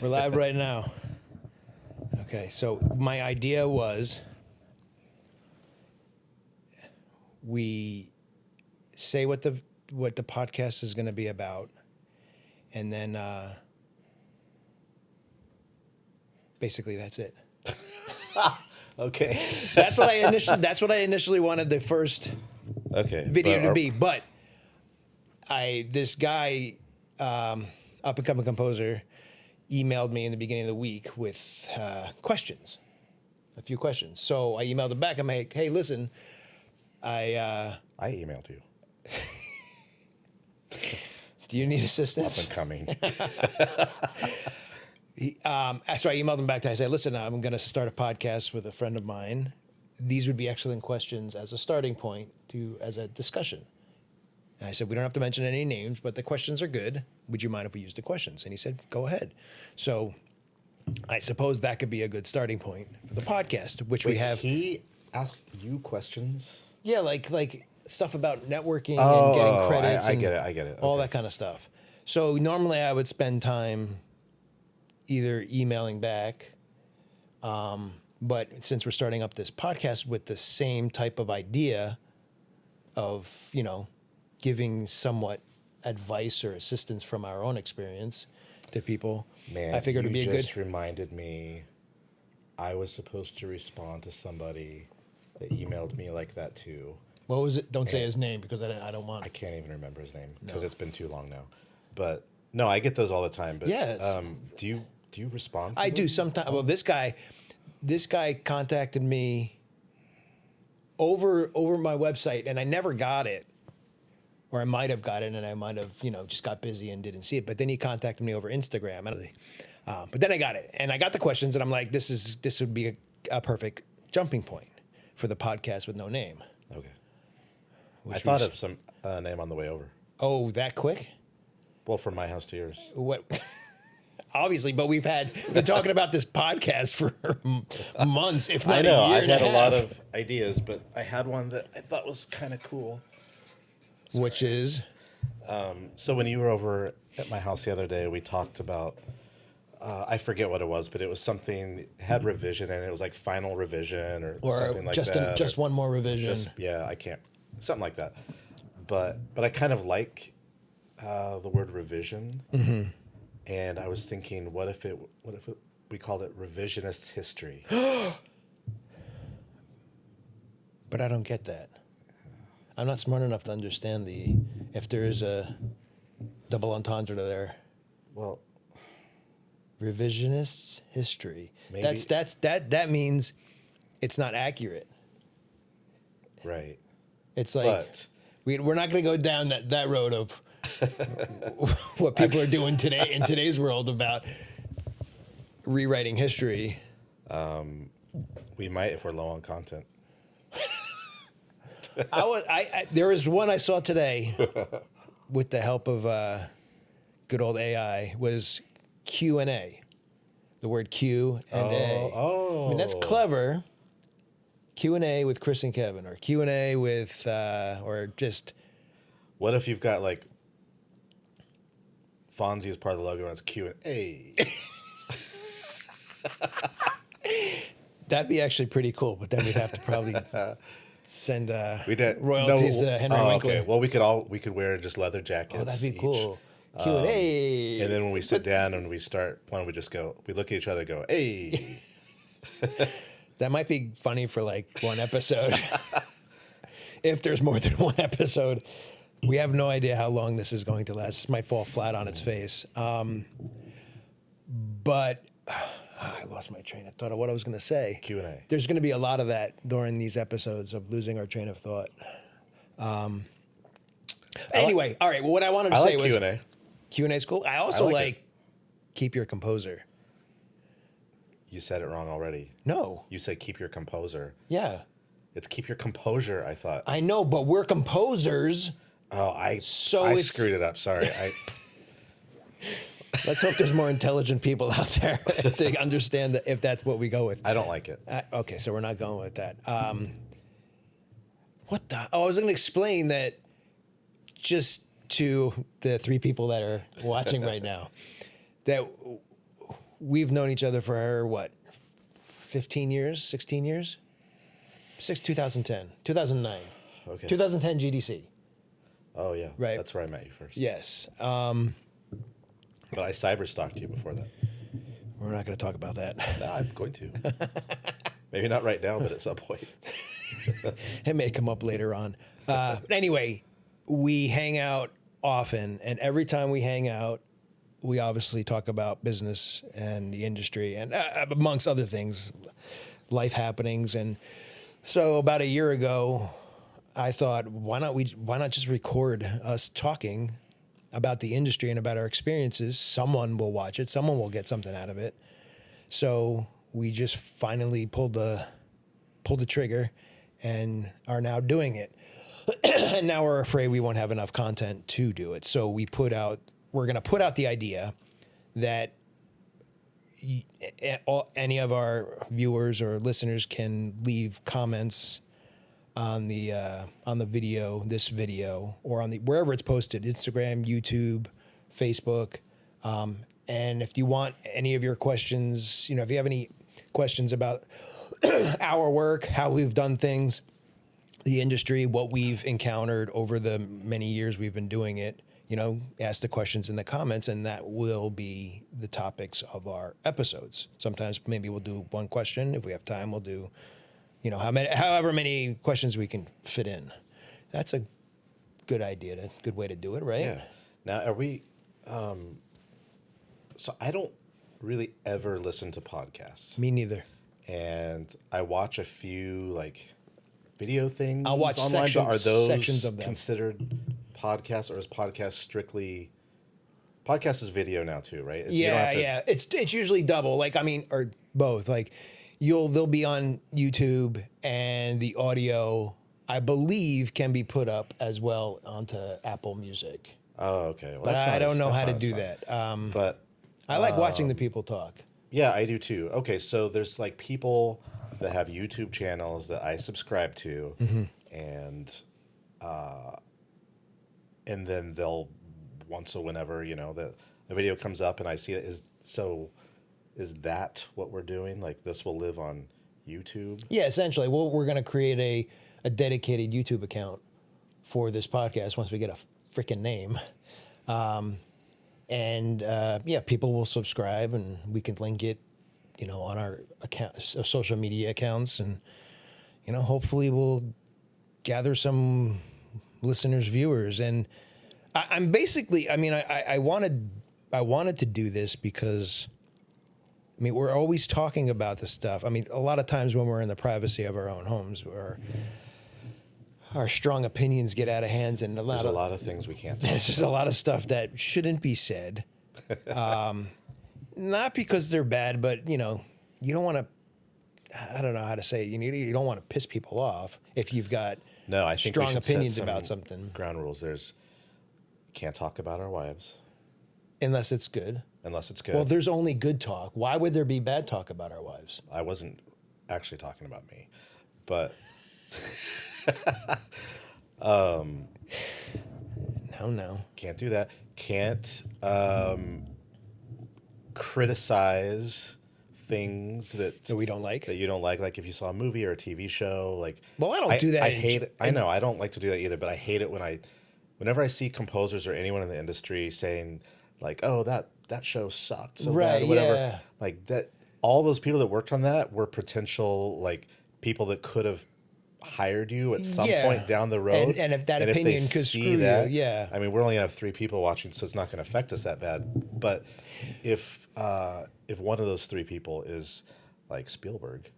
We're live right now. Okay, so my idea was we say what the podcast is going to be about, and then basically that's it. Okay. That's what I initially wanted the first video to be. But this guy, up and coming composer, emailed me in the beginning of the week with questions, a few questions. So I emailed him back. I'm like, hey, listen, I emailed you. Do you need assistance? Up and coming. So I emailed him back. I said, listen, I'm going to start a podcast with a friend of mine. These would be excellent questions as a starting point as a discussion. And I said, we don't have to mention any names, but the questions are good. Would you mind if we use the questions? And he said, go ahead. So I suppose that could be a good starting point for the podcast, which we have. He asked you questions? Yeah, like stuff about networking and getting credits. I get it. All that kind of stuff. So normally I would spend time either emailing back, but since we're starting up this podcast with the same type of idea of, giving somewhat advice or assistance from our own experience to people, Man, I figured it'd be a good. You just reminded me I was supposed to respond to somebody that emailed me like that too. What was it? Don't say his name because I don't want. I can't even remember his name because it's been too long now. But no, I get those all the time. But yeah, do you respond to I them? do sometimes. Well, this guy contacted me over my website, and I never got it, or I might have got it, and I might have just got busy and didn't see it. But then he contacted me over Instagram, but then I got it, and I got the questions, and I'm like, this would be a perfect jumping point for the podcast with no name. Okay. I thought of some name on the way over. Oh, that quick? Well, from my house to yours. What? Obviously, but we've been talking about this podcast for months, if not I know. a year I've and had a a lot half. of ideas, but I had one that I thought was kind of cool. Which is? So when you were over at my house the other day, we talked about, I forget what it was, but it was something, it had revision and it was like final revision or something like that. Just one more revision. I can't, something like that. But I kind of like the word revision. Mm-hmm. And I was thinking, what if we called it revisionist history? But I don't get that. I'm not smart enough to understand if there is a double entendre there. Well, revisionist history. Maybe. That means it's not accurate. Right. It's like we're not going to go down that road of what people are doing today in today's world about rewriting history. We might if we're low on content. There was one I saw today with the help of good old AI was Q&A. The word Q and A. Oh. I mean, that's clever. Q&A with Chris and Kevin, or Q&A with, or just. What if you've got like Fonzie as part of the logo and it's Q&A? That'd be actually pretty cool, but then we'd have to probably send royalties to Henry Winkler. Okay. Well, we could wear just leather jackets. Oh, that'd be cool. Q&A. Q&A. And then when we sit down and we start, why don't we just go, we look at each other and go, hey. That might be funny for like one episode. If there's more than one episode. We have no idea how long this is going to last. This might fall flat on its face. But I lost my train of thought of what I was going to say. Q&A. There's going to be a lot of that during these episodes of losing our train of thought. Anyway, all right. Well, what I wanted to say was Q&A. Q&A is cool. I also like keep your composure. You said it wrong already. No. You said keep your composure. Yeah. It's keep your composure, I thought. I know, but we're composers. Oh, I screwed it up. Sorry. Let's hope there's more intelligent people out there to understand if that's what we go with. I don't like it. Okay, so we're not going with that. What the? Oh, I was going to explain that just to the three people that are watching right now, that we've known each other for what, 15 years, 16 years? 2010, 2009, Okay. 2010 GDC. Oh yeah. Right. That's where I met you first. Yes. But I cyber stalked you before that. We're not going to talk about that. No, I'm going to. Maybe not right now, but at some point. It may come up later on. Anyway, we hang out often, and every time we hang out, we obviously talk about business and the industry, and amongst other things, life happenings. And so, about a year ago, I thought, why not just record us talking about the industry and about our experiences? Someone will watch it. Someone will get something out of it. So we just finally pulled the trigger and are now doing it. And now we're afraid we won't have enough content to do it. So we're going to put out the idea that any of our viewers or listeners can leave comments on the video, this video, or on wherever it's posted, Instagram, YouTube, Facebook. And if you want any of your questions, if you have any questions about our work, how we've done things, the industry, what we've encountered over the many years we've been doing it, ask the questions in the comments, and that will be the topics of our episodes. Sometimes maybe we'll do one question. If we have time, we'll do however many questions we can fit in. That's a good idea, good way to do it, right? Yeah. Now, are we? So I don't really ever listen to podcasts, Me neither. and I watch a few video things. I'll watch online. But are those sections of them considered podcasts, or is podcast strictly? Podcast is video now too, right? Yeah. It's usually double. Or both. They'll be on YouTube, and the audio, I believe, can be put up as well onto Apple Music. Oh, okay. Well, But I don't know how to do fun. that. But I like watching the people talk. yeah, I do too. Okay, so there's people that have YouTube channels that I subscribe to, and then they'll once or whenever the video comes up and I see it is that what we're doing? This will live on YouTube? Yeah, essentially. We're going to create a dedicated YouTube account for this podcast once we get a freaking name. People will subscribe, and we can link it, on our account, social media accounts, and hopefully we'll gather some listeners, viewers. And I'm basically, I wanted to do this because, we're always talking about this stuff. A lot of times when we're in the privacy of our own homes, our strong opinions get out of hands, and There's a lot of things we can't talk there's just a lot of stuff that shouldn't be said. Not because they're bad, but you don't want to. I don't know how to say it. You don't want to piss people off if you've got No, I think strong we should opinions set some about something, ground rules. Can't talk about our wives unless it's good. unless it's good. Well, there's only good talk. Why would there be bad talk about our wives? I wasn't actually talking about me, but No. can't do that. Can't criticize things that we don't like. that you don't like. Like if you saw a movie or a TV show, Well, I don't do that I in- hate it. I know I don't like to do that either. But I hate it whenever I see composers or anyone in the industry saying "Oh, that show sucked so bad," or whatever. Yeah. That all those people that worked on that were potential people that could have hired you at some Yeah. point down the road. And if that they opinion could see screw you, that, yeah. we're only gonna have 3 people watching, so it's not gonna affect us that bad. But if one of those 3 people is like Spielberg,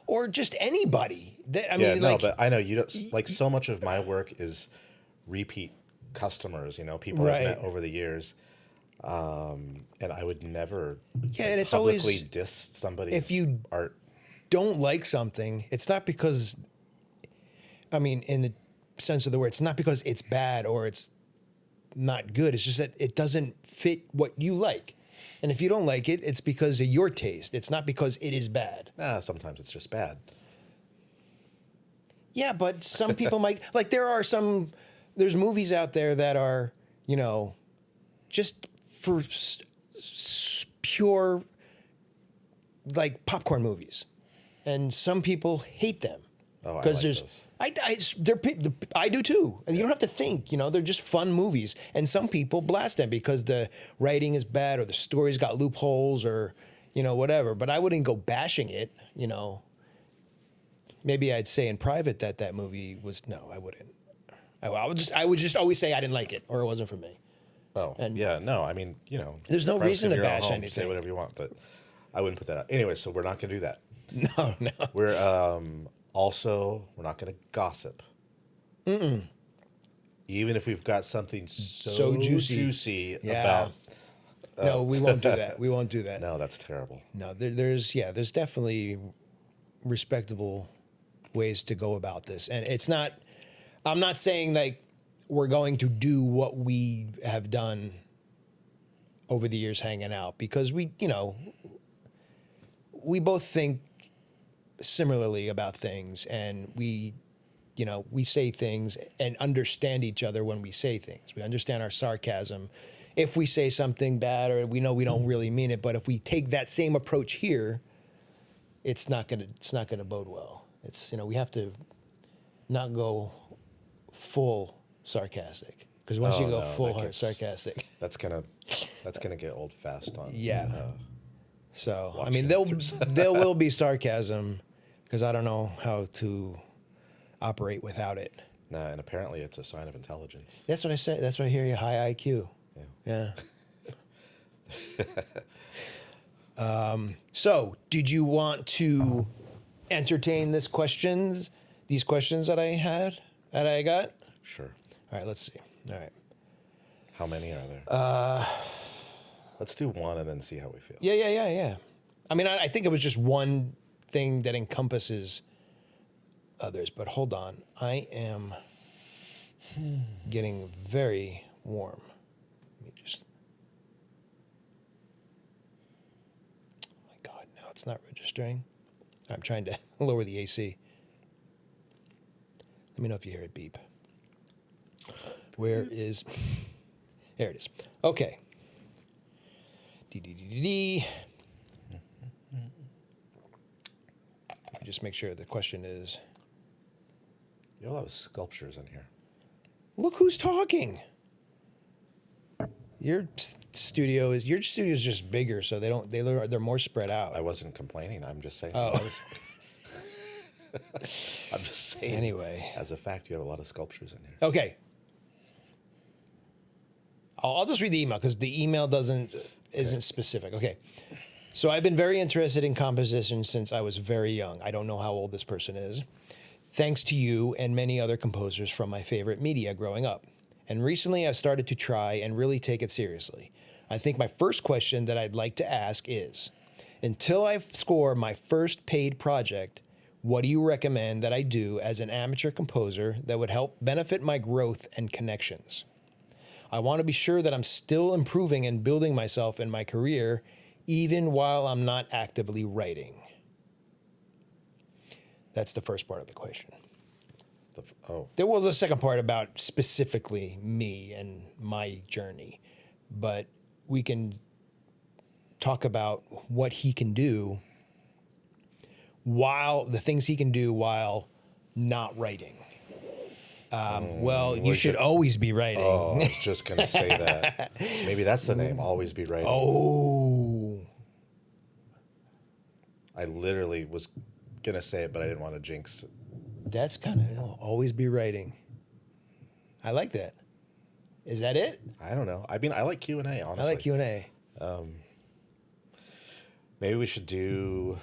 Or just anybody. That, but I know you don't so much of my work is repeat customers, people Right. I've met over the years. And I would never and it's publicly always diss somebody's if you art. don't like something, it's not because, in the sense of the word, it's not because it's bad or it's not good. It's just that it doesn't fit what you like. And if you don't like it, it's because of your taste. It's not because it is bad. Sometimes it's just bad. Yeah, but some people might, there's movies out there that are, just for pure like popcorn movies, and some people hate them. Oh, I like Because those. I do too. And you don't have to think, they're just fun movies. And some people blast them because the writing is bad or the story's got loopholes or, whatever. But I wouldn't go bashing it, Maybe I'd say in private that movie was, no, I wouldn't. I would just always say I didn't like it or it wasn't for me. Oh, And- yeah, no, I mean, There's no privacy reason of to your own bash home, anything. Say whatever you want, but I wouldn't put that out. Anyway, so we're not going to do that. No. We're also, we're not going to gossip. Even if we've got something so juicy Yeah. about. No, we won't do that. We won't do that. No, that's terrible. No, there's definitely respectable ways to go about this. And I'm not saying like we're going to do what we have done over the years hanging out because we both think similarly about things and we say things and understand each other when we say things. We understand our sarcasm. If we say something bad or we know we don't really mean it, but if we take that same approach here, it's not gonna bode well. It's we have to not go full sarcastic because once you go full sarcastic, That's gonna get old fast on. yeah. So I watching mean, it there will be sarcasm because I don't know how to operate without it. Nah, and apparently it's a sign of intelligence. That's what I say. That's what I hear you. High IQ. Yeah. So, did you want to entertain these questions that I got? Sure. All right, let's see. All right. How many are there? Let's do one and then see how we feel. Yeah. I mean, I think it was just one thing that encompasses others, but hold on. I am getting very warm. Let me just. Oh my God, no, it's not registering. I'm trying to lower the AC. Let me know if you hear it beep. Where is. There it is. Okay. D. Just make sure the question is. You have a lot of sculptures in here. Look who's talking. Your studio's just bigger, so they're more spread out. I wasn't complaining. I'm just saying. Oh. I'm just saying. Anyway. As a fact, you have a lot of sculptures in here. Okay. I'll just read the email because the email isn't specific. Okay. So I've been very interested in composition since I was very young. I don't know how old this person is. Thanks to you and many other composers from my favorite media growing up. And recently I've started to try and really take it seriously. I think my first question that I'd like to ask is, until I score my first paid project, what do you recommend that I do as an amateur composer that would help benefit my growth and connections? I want to be sure that I'm still improving and building myself in my career, even while I'm not actively writing. That's the first part of the question. There was a second part about specifically me and my journey, but we can talk about what he can do the things he can do while not writing. You should always be writing. Oh, I was just going to say that. Maybe that's the name, Always Be Writing. Oh. I literally was going to say it, but I didn't want to jinx it. That's kind of, always be writing. I like that. Is that it? I don't know. I mean, I like Q&A, honestly. I like Q&A. Maybe we should do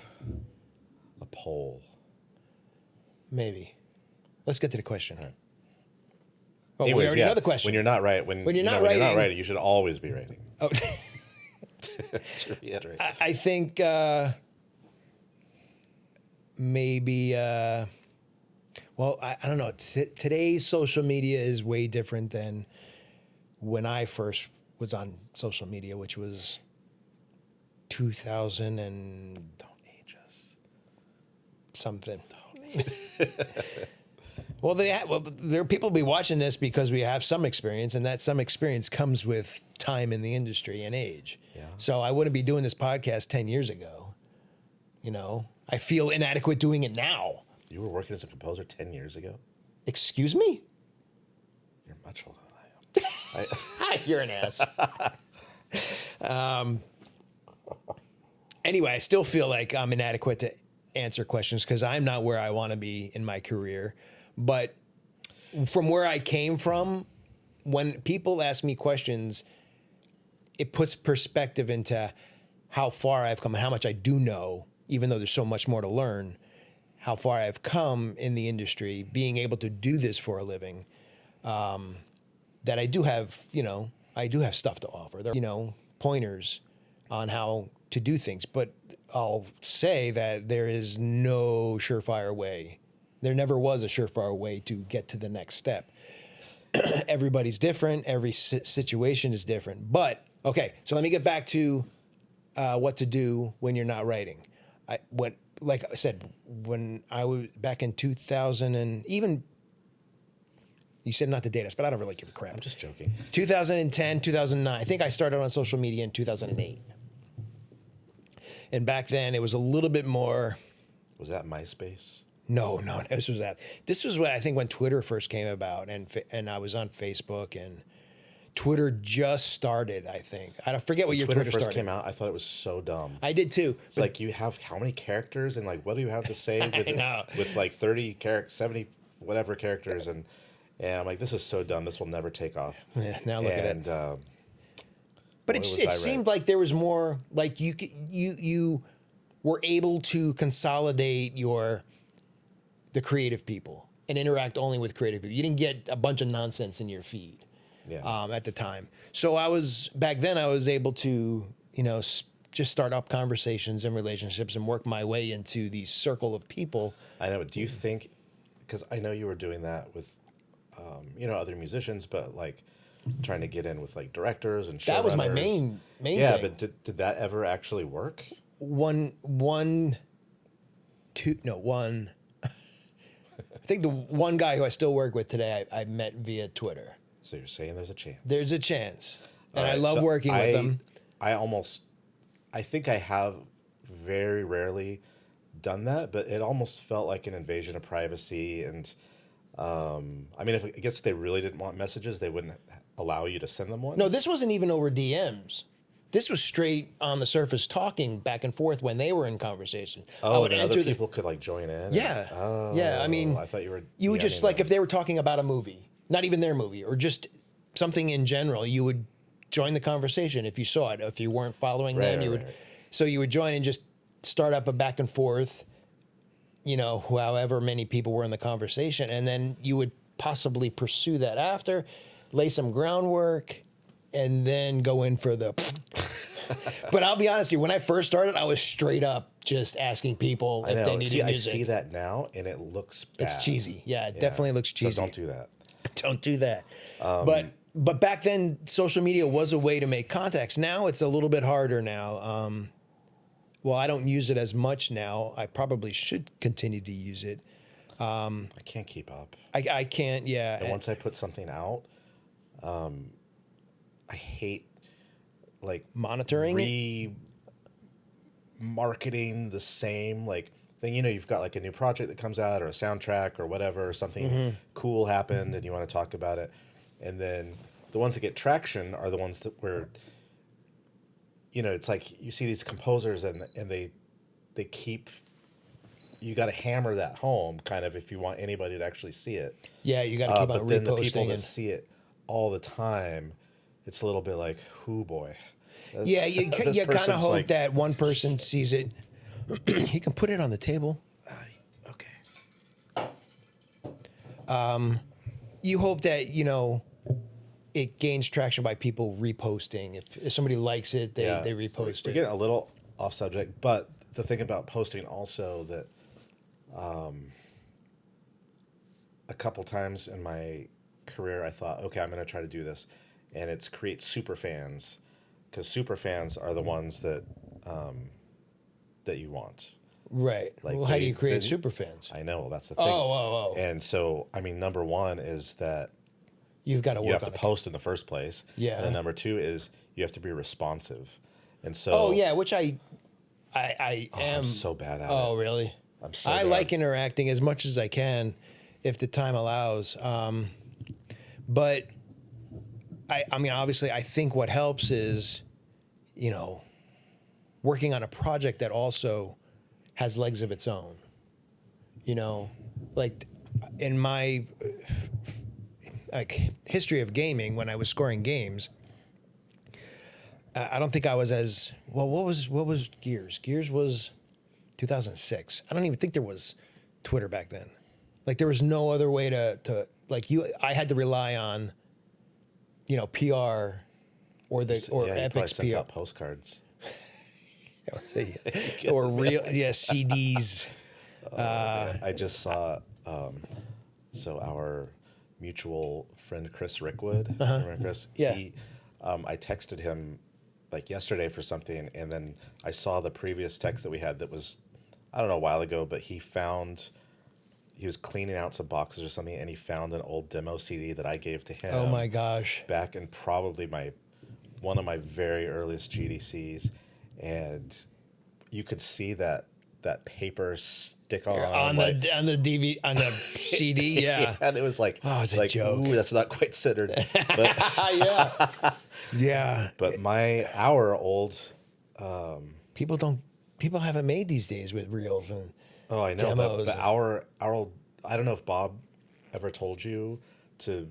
a poll. Maybe. Let's get to the question. Right. Oh, Anyways, we already know the question. When you're not when you're not writing, you should always be writing. Oh. To reiterate. I think maybe, I don't know. Today's social media is way different than when I first was on social media, which was 2000 and Don't age us. something. Well, there are people be watching this because we have some experience, and that some experience comes with time in the industry and age. Yeah. So I wouldn't be doing this podcast 10 years ago. You know, I feel inadequate doing it now. You were working as a composer 10 years ago? Excuse me? You're much older than I am. You're an ass. Anyway, I still feel like I'm inadequate to answer questions because I'm not where I want to be in my career. But from where I came from, when people ask me questions, it puts perspective into how far I've come and how much I do know, even though there's so much more to learn, how far I've come in the industry, being able to do this for a living, that I do have, I do have stuff to offer. There are, pointers on how to do things. But I'll say that there is no surefire way. There never was a surefire way to get to the next step. Everybody's different. Every situation is different. But, okay, so let me get back to what to do when you're not writing. Like I said, when I was back in 2000 and even, you said not to date us, but I don't really give a crap. I'm just joking. 2010, 2009. I think I started on social media in 2008. And back then it was a little bit more. Was that MySpace? No, this was that. This was when I think when Twitter first came about, and I was on Facebook, and Twitter just started. I think I forget what year Twitter first started. came out. I thought it was so dumb. I did too. It's like you have how many characters and like what do you have to say with like 30 characters, 70 whatever characters, and I'm like, this is so dumb. This will never take off. Yeah, now look at it. But it I seemed like there was more. Like you were able to consolidate the creative people and interact only with creative people. You didn't get a bunch of nonsense in your feed at the time. So back then I was able to, just start up conversations and relationships and work my way into the circle of people. I know, but do you think, because I know you were doing that with, other musicians, but like trying to get in with like directors and showrunners. That was my main yeah, thing. But did that ever actually work? One. I think the one guy who I still work with today, I met via Twitter. So you're saying there's a chance? There's a chance. And I love working with them. I think I have very rarely done that, but it almost felt like an invasion of privacy. And I guess if they really didn't want messages, they wouldn't allow you to send them one. No, this wasn't even over DMs. This was straight on the surface talking back and forth when they were in conversation. Oh, and other people could like join in? Yeah. Yeah, I mean, I thought you were... You would just, like, if they were talking about a movie, not even their movie, or just something in general, you would join the conversation if you saw it. If you weren't following them, you would... Right. So you would join and just start up a back and forth, however many people were in the conversation, and then you would possibly pursue that after, lay some groundwork, and then go in for the... But I'll be honest with you, when I first started, I was straight up just asking people if they needed music. I see that now, and it looks bad. It's cheesy. Yeah, it definitely looks cheesy. So don't do that. Don't do that. But back then, social media was a way to make contacts. Now it's a little bit harder now. Well, I don't use it as much now. I probably should continue to use it. I can't keep up. I can't, yeah. And once I put something out, I hate like monitoring marketing the same like thing. You've got like a new project that comes out or a soundtrack or whatever, or something cool happened and you want to talk about it. And then the ones that get traction are the ones that where, it's like you see these composers and they keep, you got to hammer that home kind of if you want anybody to actually see it. Yeah, you got to keep on reposting. But then the people that see it all the time, it's a little bit like, "Hoo boy." Yeah, you kind of hope that one person sees it. You can put it on the table. Okay. You hope that it gains traction by people reposting. If somebody likes it, they repost it. We're getting a little off subject, but the thing about posting also that a couple times in my career I thought, okay, I'm going to try to do this, and it's create super fans, because super fans are the ones that that you want. Right. Like how do you create super fans? I know, that's the thing. Oh. And so, number one is that you have to post in the first place. Yeah. And then number two is you have to be responsive. And so. Oh yeah, which I I am I'm so bad at Oh, it. really? I'm so I bad. like interacting as much as I can, if the time allows. But I mean, obviously, I think what helps is, you know, working on a project that also has legs of its own. You know, like in my like history of gaming, when I was scoring games, I don't think I was as well. What was Gears? Gears was 2006. I don't even think there was Twitter back then. Like there was no other way to like you. I had to rely on, you know, PR or Yeah, you probably Epic's sent PR out postcards. or real CDs. Man, I just saw so our mutual friend Chris Rickwood. Remember Chris? Yeah. I texted him like yesterday for something, and then I saw the previous text that we had that was, I don't know, a while ago, but he was cleaning out some boxes or something, and he found an old demo CD that I gave to him. Oh my gosh. Back in probably one of my very earliest GDCs, and you could see that paper stick on On like, the DVD on the CD, yeah. and it was like, Oh, it's a like, joke. ooh, that's not quite centered. But Yeah. Yeah. but my hour old, People haven't made these days with reels and oh, I know, demos. but our old, I don't know if Bob ever told you to,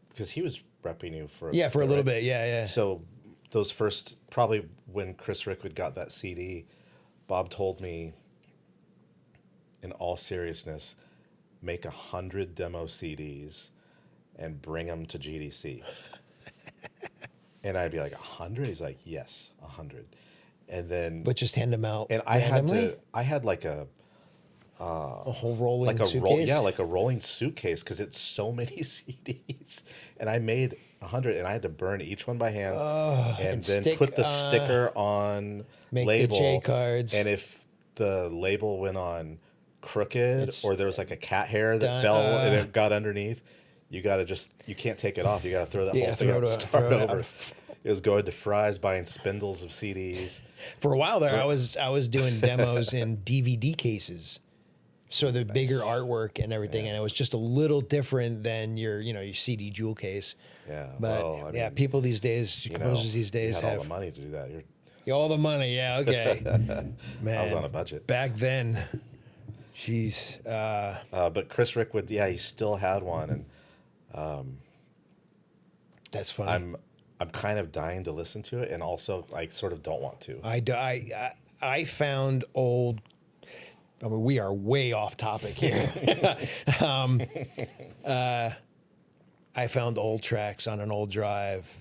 because he was repping you for Yeah, for a little right? bit. Yeah, yeah. So those first, probably when Chris Rickwood got that CD, Bob told me, in all seriousness, make 100 demo CDs and bring them to GDC. And I'd be like, 100? He's like, yes, 100. And then, But just hand them out. and I randomly? had like a whole rolling like a suitcase. like a rolling suitcase, because it's so many CDs, and I made 100, and I had to burn each one by hand, and then stick, put the sticker on make the label, J cards. and if the label went on crooked, It's or there was like a cat hair that done, fell and it got underneath, you can't take it off. You got to throw that You whole gotta thing throw out and it out, start throw it over. out. It was going to Fry's, buying spindles of CDs. For a while there, I was doing demos in DVD cases, so the bigger artwork and everything, and it was just a little different than your CD jewel case. Yeah, But well, I yeah, mean, people these days, you know, composers these days you had have all the money to do that. all the money. Yeah, okay. Man, I was on a budget. back then. Jeez. But Chris Rickwood, yeah, he still had one, and That's funny. I'm kind of dying to listen to it, and also I sort of don't want to. I found old. I mean, we are way off topic here. I found old tracks on an old drive,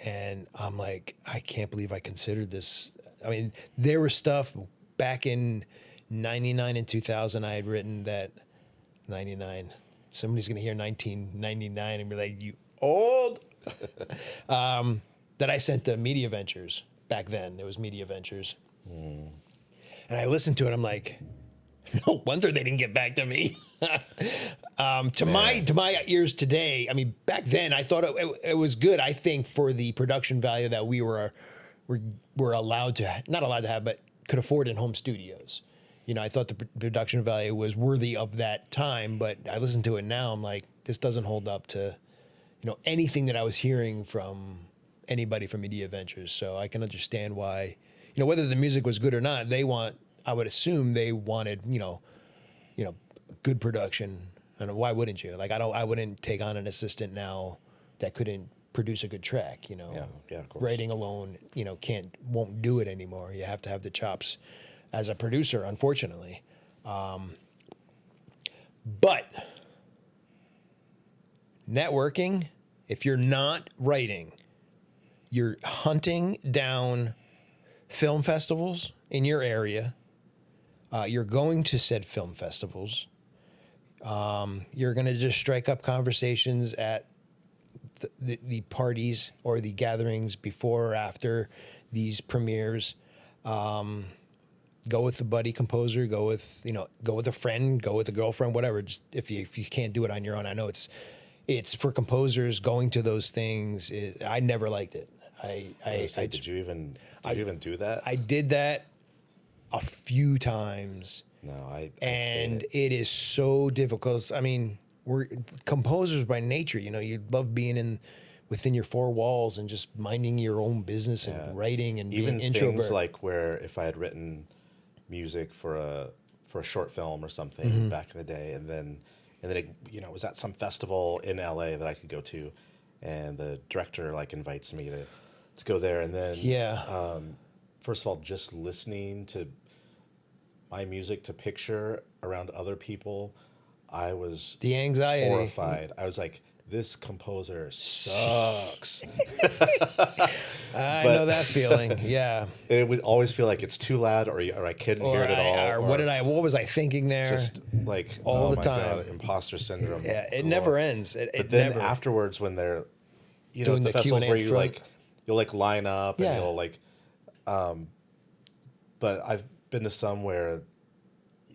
and I'm like, I can't believe I considered this. I mean, there was stuff back in '99 and 2000 I had written that 99. Somebody's gonna hear 1999 and be like, "You old." That I sent to Media Ventures back then. It was Media Ventures, and I listened to it. I'm like, no wonder they didn't get back to me. To my ears today, I mean, back then I thought it was good. I think for the production value that we were allowed to, not allowed to have, but could afford in home studios. I thought the production value was worthy of that time. But I listen to it now. I'm like, this doesn't hold up to anything that I was hearing from anybody from Media Ventures. So I can understand why, whether the music was good or not, I would assume they wanted, good production. And why wouldn't you? Like, I wouldn't take on an assistant now that couldn't produce a good track, Yeah, of course. Writing alone, won't do it anymore. You have to have the chops as a producer, unfortunately. But networking, if you're not writing, you're hunting down film festivals in your area. You're going to said film festivals. You're going to just strike up conversations at the parties or the gatherings before or after these premieres. Go with a buddy composer. Go with a friend. Go with a girlfriend. Whatever. Just if you can't do it on your own, I know it's for composers. Going to those things, I never liked it. Did you even do that? I did that a few times. No, I And hate it is so difficult. I mean, we're composers by nature. You know, you love being within your four walls and just minding your own business it. and writing and Even being things introvert. like where if I had written music for a short film or something Mm-hmm. back in the day, and then it, was at some festival in LA that I could go to, and the director like invites me to go there, and then Yeah. first of all, just listening to my music to picture around other people, I was The anxiety. horrified. I was like, this composer sucks. I But- know that feeling. Yeah. And it would always feel like it's too loud, or I couldn't hear it at all. What was I thinking there? Just like, all oh the my time. God, imposter syndrome. Yeah, it galore. never ends. It But then never. afterwards, when they're, Doing the the festivals Q&A where up you front. you'll like line up Yeah. and you'll like, but I've been to some where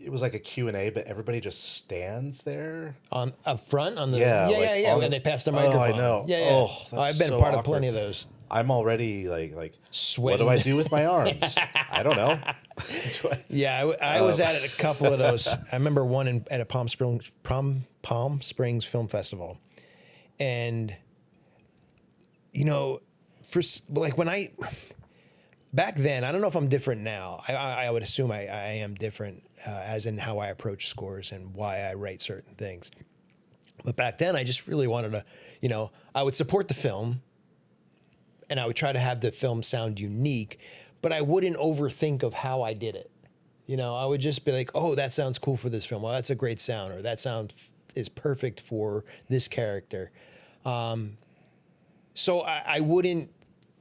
it was like a Q&A, but everybody just stands there. On up front on the Yeah, like, yeah on when the- they pass the Oh, microphone. I know. Yeah, yeah. Oh, that's I've been so part of awkward. plenty of those. I'm already like what Sweating. do I do with my arms? I don't know. Yeah, I was at a couple of those. I remember one at a Palm Springs Film Festival, and like when back then, I don't know if I'm different now. I would assume I am different, as in how I approach scores and why I write certain things. But back then, I just really wanted to, I would support the film, and I would try to have the film sound unique, but I wouldn't overthink of how I did it. I would just be like, oh, that sounds cool for this film. Well, that's a great sound, or that sound is perfect for this character. So I wouldn't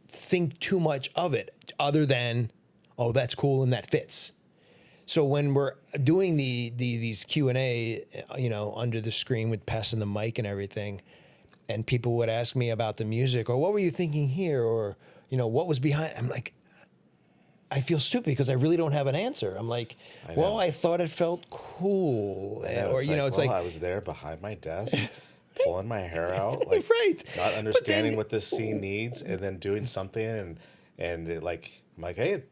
think too much of it other than, oh, that's cool and that fits. So when we're doing these Q&A, under the screen with passing the mic and everything, and people would ask me about the music, or what were you thinking here, or what was behind. I'm like, I feel stupid because I really don't have an answer. I'm like, well, I thought it felt cool, or it's like I was there behind my desk, pulling my hair out, like right, not understanding what this scene needs, and then doing something, and it, like I'm like, hey,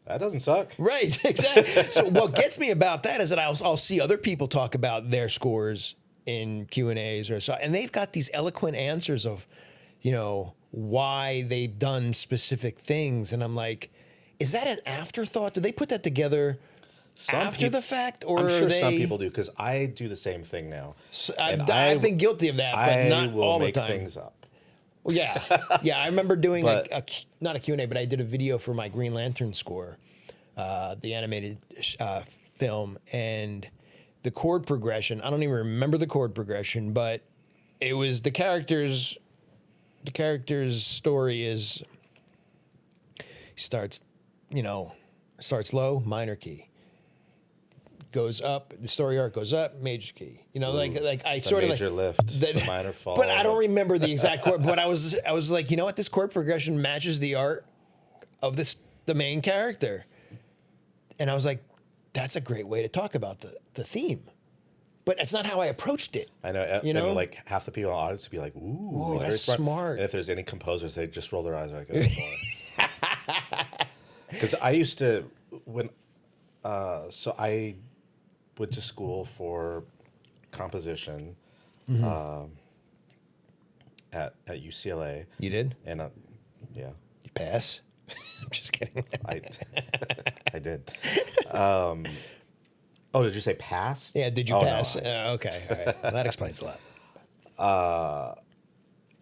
that doesn't suck. Right, exactly. So what gets me about that is that I'll see other people talk about their scores in Q&As or so, and they've got these eloquent answers of, why they've done specific things, and I'm like, is that an afterthought? Do they put that together after the fact, or I'm sure are they, some people do, because I do the same thing now. And I've been guilty of that, but not will all the make time. things up. Well, yeah, yeah. I remember doing But- not a Q&A, but I did a video for my Green Lantern score, the animated film, and the chord progression. I don't even remember the chord progression, but it was the character's story is starts low, minor key. Goes up, the story arc goes up, major key. Like I The sort of major like lift, the minor fall. But I don't remember the exact chord. But I was like, what? This chord progression matches the art of the main character, and I was like, that's a great way to talk about the theme. But it's not how I approached it. I know, and like half the people in the audience would be like, "Ooh, he's very that's smart." And if there's any composers, they just roll their eyes like, "Oh boy." Because I used to so I went to school for composition at UCLA. You did? And yeah, You pass? I'm just kidding. I did. Oh, did you say pass? Yeah, did you Oh, no, pass? Okay, all right. Well, that explains a lot.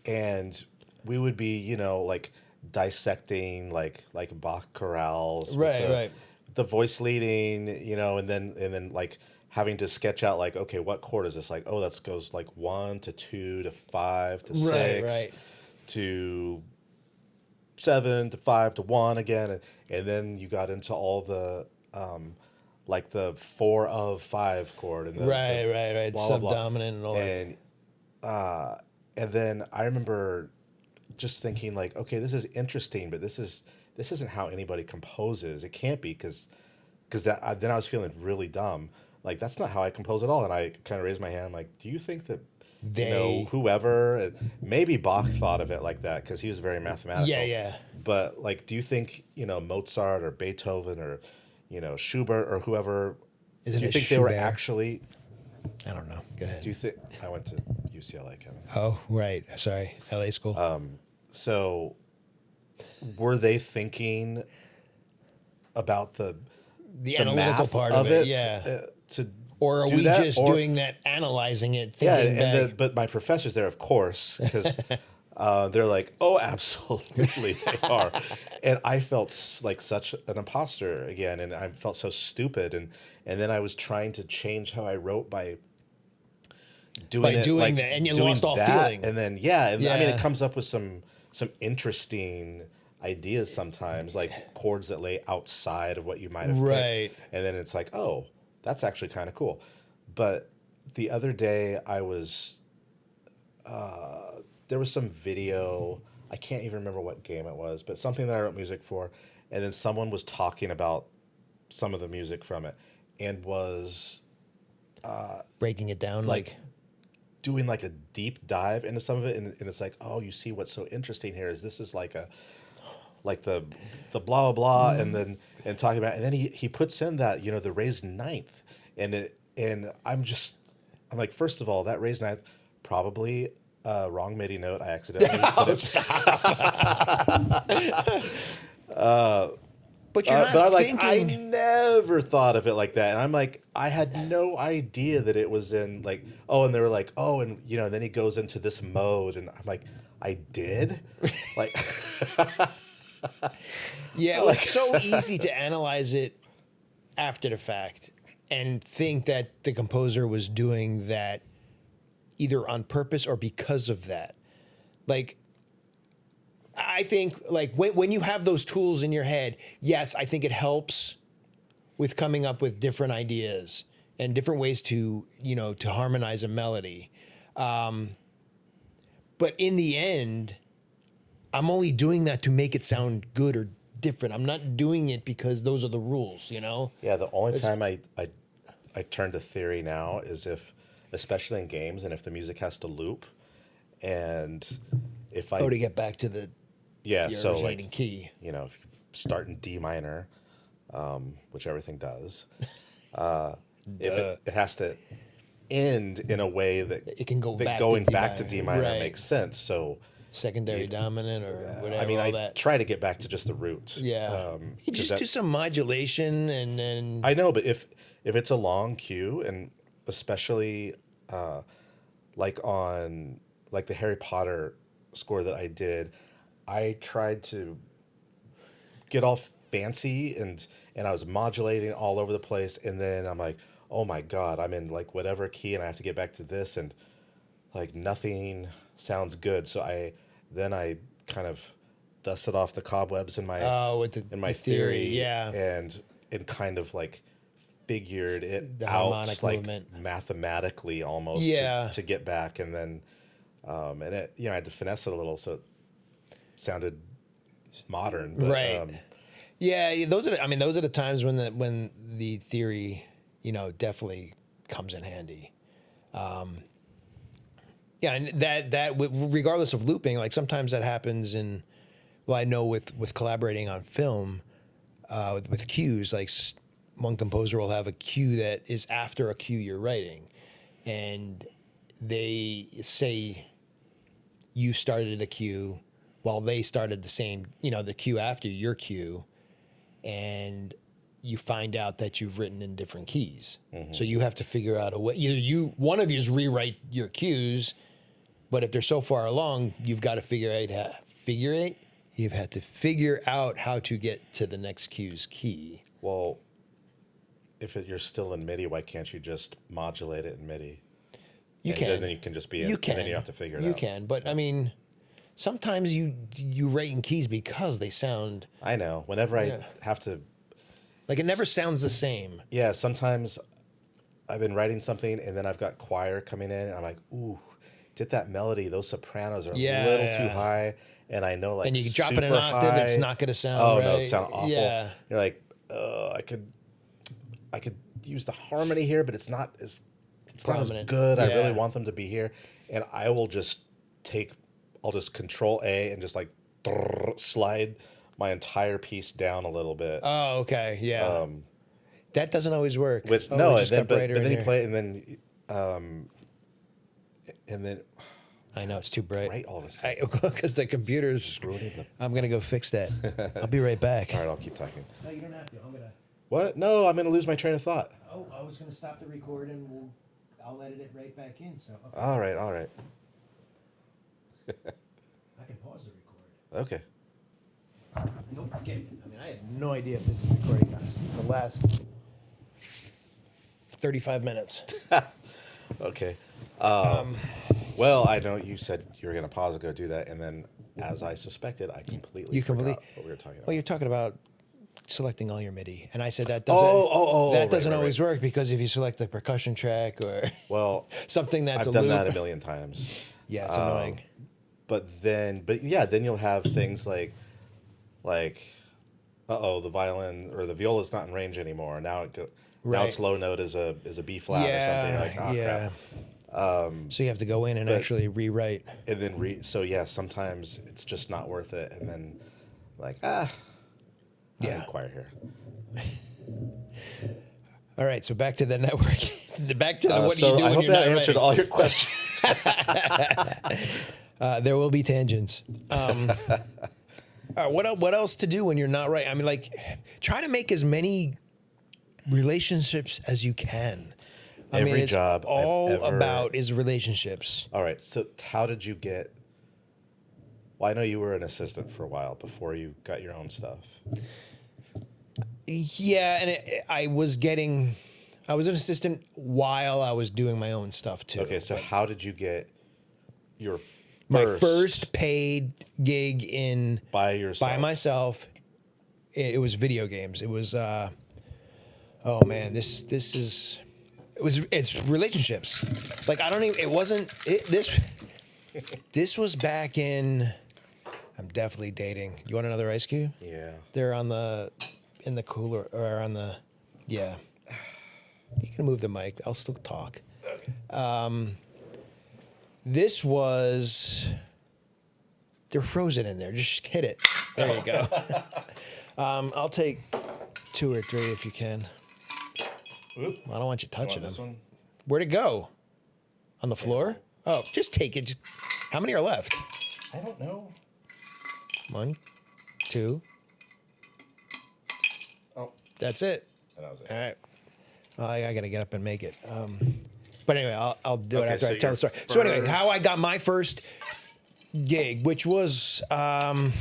and we would be, like dissecting like Bach chorales, with Right. the voice leading, and then like having to sketch out like, okay, what chord is this? Like, oh, that goes like 1 to 2 to 5 to 6 Right. to 7 to 5 to 1 again, and then you got into all the like the 4 of 5 chord and the Right. blah, blah, blah. Subdominant and all that. And then I remember just thinking like, okay, this is interesting, but this isn't how anybody composes. It can't be, because then I was feeling really dumb. Like, that's not how I compose at all. And I kind of raised my hand. I'm like, do you think that whoever, maybe Bach thought of it like that because he was very mathematical. Yeah. But like, do you think Mozart or Beethoven or Schubert or whoever. Isn't Do you it think they were Schubert? actually? I don't know. Go ahead. Do you think I went to UCLA, Kevin? Oh, right. Sorry. LA school. So, were they thinking about the the analytical math part of it, yeah. to Or are do we that? just Or- doing that, analyzing it, Yeah, thinking back? but my professors there, of course, because they're like, oh, absolutely, they are, and I felt like such an imposter again, and I felt so stupid, and then I was trying to change how I wrote by doing it, doing like that, and you doing lost all that, feeling. and then and I mean, it Yeah. comes up with some interesting ideas sometimes, like chords that lay outside of what you might have Right. picked, and then it's like, oh, that's actually kind of cool. But the other day, there was some video. I can't even remember what game it was, but something that I wrote music for, and then someone was talking about some of the music from it, and was Breaking it down, like doing like a deep dive into some of it, and it's like, oh, you see what's so interesting here is this is like the blah blah blah, and talking about, and then he puts in that the raised ninth, and I'm like, first of all, that raised ninth, probably a wrong MIDI note. I accidentally put it. but you're not But I'm like, thinking. I never thought of it like that. And I'm like, I had no idea that it was in like, oh, and they were like, oh, and then he goes into this mode. And I'm like, I did? Like, Yeah, it's so easy to analyze it after the fact and think that the composer was doing that either on purpose or because of that. Like, I think like when you have those tools in your head, yes, I think it helps with coming up with different ideas and different ways to harmonize a melody. But in the end, I'm only doing that to make it sound good or different. I'm not doing it because those are the rules, yeah, the only time I turn to theory now is if, especially in games, and if the music has to loop, and if I to get back to the so originating like key. if you start in D minor, which everything does, if it has to end in a way that It can go back to going D back to minor. D minor Right. makes sense. So Secondary dominant or whatever. I mean, all I that. try to get back to just the root. Yeah. You 'cause just that- do some modulation and then I know, but if it's a long cue, and especially like on like the Harry Potter score that I did, I tried to get all fancy, and I was modulating all over the place, and then I'm like, oh my god, I'm in like whatever key, and I have to get back to this, and like nothing sounds good. So I kind of dusted off the cobwebs in my with in my the theory, theory, yeah. and kind of like figured it The out harmonic like movement. mathematically almost, Yeah. to get back, and then and it I had to finesse it a little so it sounded modern, but Right. Yeah, those are the times when the theory, definitely comes in handy. Yeah, and that regardless of looping, like sometimes that happens I know with collaborating on film, with cues, like one composer will have a cue that is after a cue you're writing, and they say you started the cue while they started the same, the cue after your cue, and you find out that you've written in different keys. Mm-hmm. So you have to figure out a way. Either one of yous rewrite your cues, but if they're so far along, you've got to figure out. You've had to figure out how to get to the next cue's key. well, if you're still in MIDI, why can't you just modulate it in MIDI? You And can. then you can just be in, You and can. then you have to figure it You out. can, but I mean, sometimes you write in keys because they sound I know. Whenever I Yeah. have to, like it never sounds the same. yeah, sometimes I've been writing something, and then I've got choir coming in, and I'm like, ooh, did that melody? Those sopranos are Yeah, a little yeah. too high, and I know like And you drop it an super octave, it's high. not going to sound Oh right. no, it sound awful. Yeah. You're like, I could use the harmony here, but it's not as Prominent. good. I really Yeah. want them to be here, and I'll just Control A and just like slide my entire piece down a little bit. Oh, okay. Yeah. That doesn't always work. Which Oh, no, it and just then got but brighter in then you here. play it, and then I know it's too bright. bright all of a sudden. Because the computer's. Ruining the. I'm gonna go fix that. I'll be right back. All right, I'll keep talking. No, you don't have to. I'm gonna. What? No, I'm gonna lose my train of thought. Oh, I was gonna stop the record and I'll edit it right back in. So. Okay. All right, all right. I can pause the record. Okay. Nope, skip. I mean, I have no idea if this is recording us. The last 35 minutes. Okay. Well, I know you said you were going to pause and go do that, and then, as I suspected, I completely forgot what we were talking about. Well, you're talking about selecting all your MIDI, and I said that doesn't. That right, doesn't right, always right. work because if you select the percussion track or Well, something that's I've a done loop, that a million times. yeah, it's annoying. But then you'll have things like, the violin or the viola's not in range anymore. Now now Right. its low note is a B flat or something. Like, oh yeah. crap. So you have to go in and actually rewrite. And then sometimes it's just not worth it. And then I Yeah. inquire here. All right, so back to the network. Back to the what do So you do I when hope you're that not answered writing. all your questions. There will be tangents. What else to do when you're not right? I mean, like, try to make as many relationships as you can. I mean, Every it's job I've all ever- about is relationships. All right. So how did you get? Well, I know you were an assistant for a while before you got your own stuff. Yeah, and I was an assistant while I was doing my own stuff too. Okay. So how did you get your My first paid gig in by yourself? by myself. It was video games. It was oh man, it's relationships. Like I don't even it wasn't it this was back in I'm definitely dating. You want another ice cube? Yeah. They're in the cooler or on the yeah. You can move the mic. I'll still talk. Okay. This was they're frozen in there. Just hit it. There you go. I'll take 2 or 3 if you can. Oop. I don't want you touching This them. one? Where'd it go? On the floor? Oh, just take it. How many are left? I don't know. 1, 2. Oh, That's it. that was it. All right. Well, I got to get up and make it. But anyway, I'll do it Okay, after so I tell your the story. So anyway, first- how I got my first gig, which was Unreal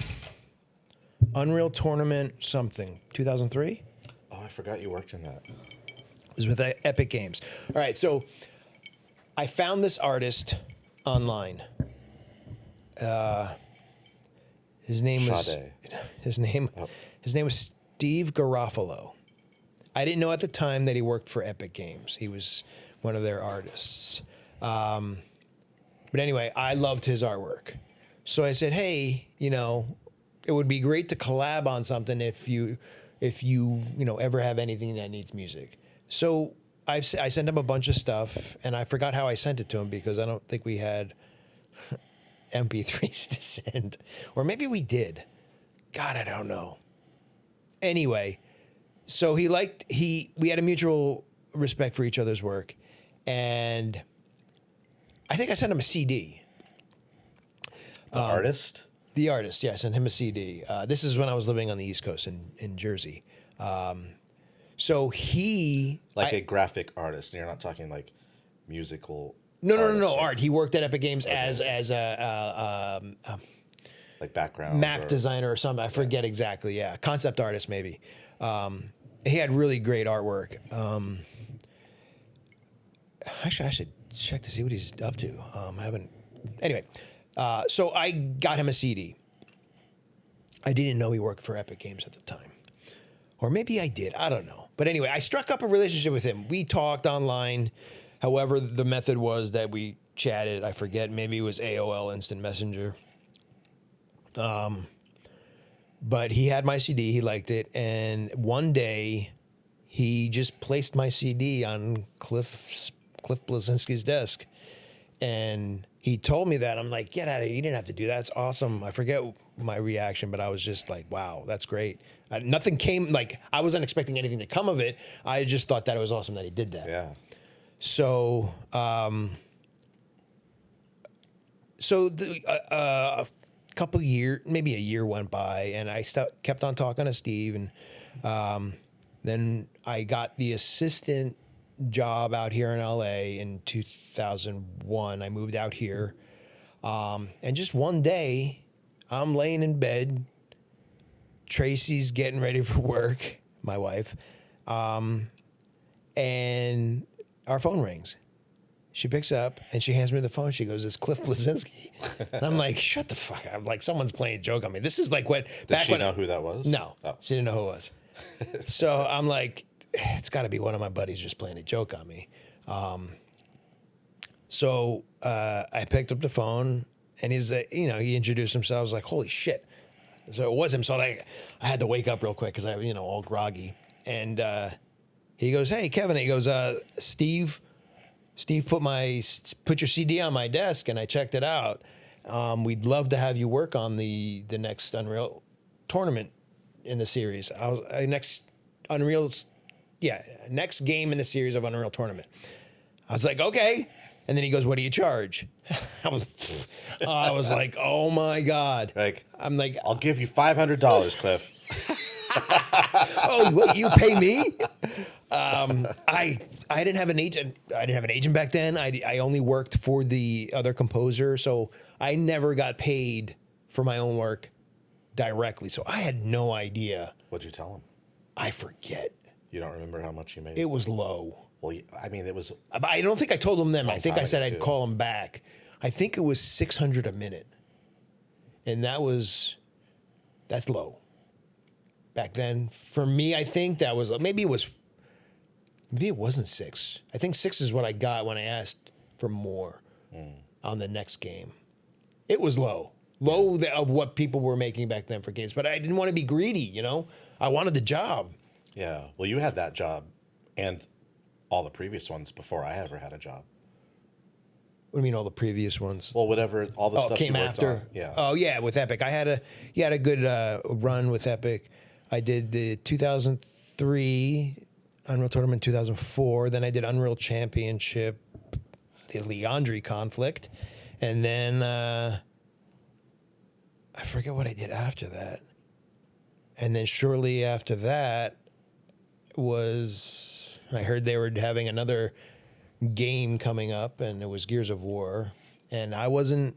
Tournament something, 2003. Oh, I forgot you worked in that. It was with Epic Games. All right, so I found this artist online. His name was Sade. his name was Steve Garofalo. I didn't know at the time that he worked for Epic Games. He was one of their artists. But anyway, I loved his artwork. So I said, hey, it would be great to collab on something if you ever have anything that needs music. So I sent him a bunch of stuff, and I forgot how I sent it to him because I don't think we had MP3s to send. Or maybe we did. God, I don't know. Anyway, so we had a mutual respect for each other's work, and I think I sent him a CD. The artist? The artist, yeah, I sent him a CD. This is when I was living on the East Coast in Jersey. So he... A graphic artist. You're not talking like musical. No, artist, right? art. He worked at Epic Games as a Like background. map designer or something. I forget exactly. Yeah, concept artist maybe. He had really great artwork. Actually, I should check to see what he's up to. I haven't. Anyway, so I got him a CD. I didn't know he worked for Epic Games at the time, or maybe I did. I don't know. But anyway, I struck up a relationship with him. We talked online. However, the method was that we chatted. I forget. Maybe it was AOL Instant Messenger. But he had my CD. He liked it. And one day, he just placed my CD on Cliff Blazinski's desk. And he told me that. I'm like, get out of here. You didn't have to do that. It's awesome. I forget my reaction, but I was just like, wow, that's great. Nothing came, like, I wasn't expecting anything to come of it. I just thought that it was awesome that he did that. Yeah. So, a couple of years, maybe a year went by, and I kept on talking to Steve, and then I got the assistant job out here in LA in 2001. I moved out here, and just one day, I'm laying in bed. Tracy's getting ready for work, my wife, and our phone rings. She picks up and she hands me the phone. She goes, "It's Cliff Blazinski." And I'm like, "Shut the fuck up!" Like someone's playing a joke on me. This is like what Did she know who that was? No, Oh. she didn't know who it was. So I'm like, it's got to be one of my buddies just playing a joke on me. So I picked up the phone, and he introduced himself. I was like, "Holy shit!" So it was him. So like, I had to wake up real quick because I, all groggy. And he goes, "Hey, Kevin." He goes, "Steve put your CD on my desk, and I checked it out. We'd love to have you work on the next Unreal tournament in the series. Next game in the series of Unreal Tournament." I was like, "Okay." And then he goes, "What do you charge?" I was like, "Oh my God!" Like, I'm like, "I'll give you $500, Cliff." "Oh, what, you pay me?" I didn't have an agent. I didn't have an agent back then. I only worked for the other composer, so I never got paid for my own work directly. So I had no idea. What'd you tell him? I forget. You don't remember how much you made? It was low. Well, I mean, it was. I don't think I told him then. I think I said I'd too. call him back. I think it was $600 a minute, and that's low. Back then, for me, I think that was maybe it wasn't 6. I think 6 is what I got when I asked for more on the next game. It was low of what people were making back then for games, but I didn't want to be greedy. I wanted the job. Yeah. Well, you had that job, and all the previous ones before I ever had a job. What do you mean all the previous ones? Well, whatever, all the stuff came you worked after. on. Yeah. Oh yeah, with Epic, I had a good run with Epic. I did the 2003 Unreal Tournament, 2004. Then I did Unreal Championship, the Leandri conflict, and then I forget what I did after that. And then shortly after that I heard they were having another game coming up, and it was Gears of War, and I wasn't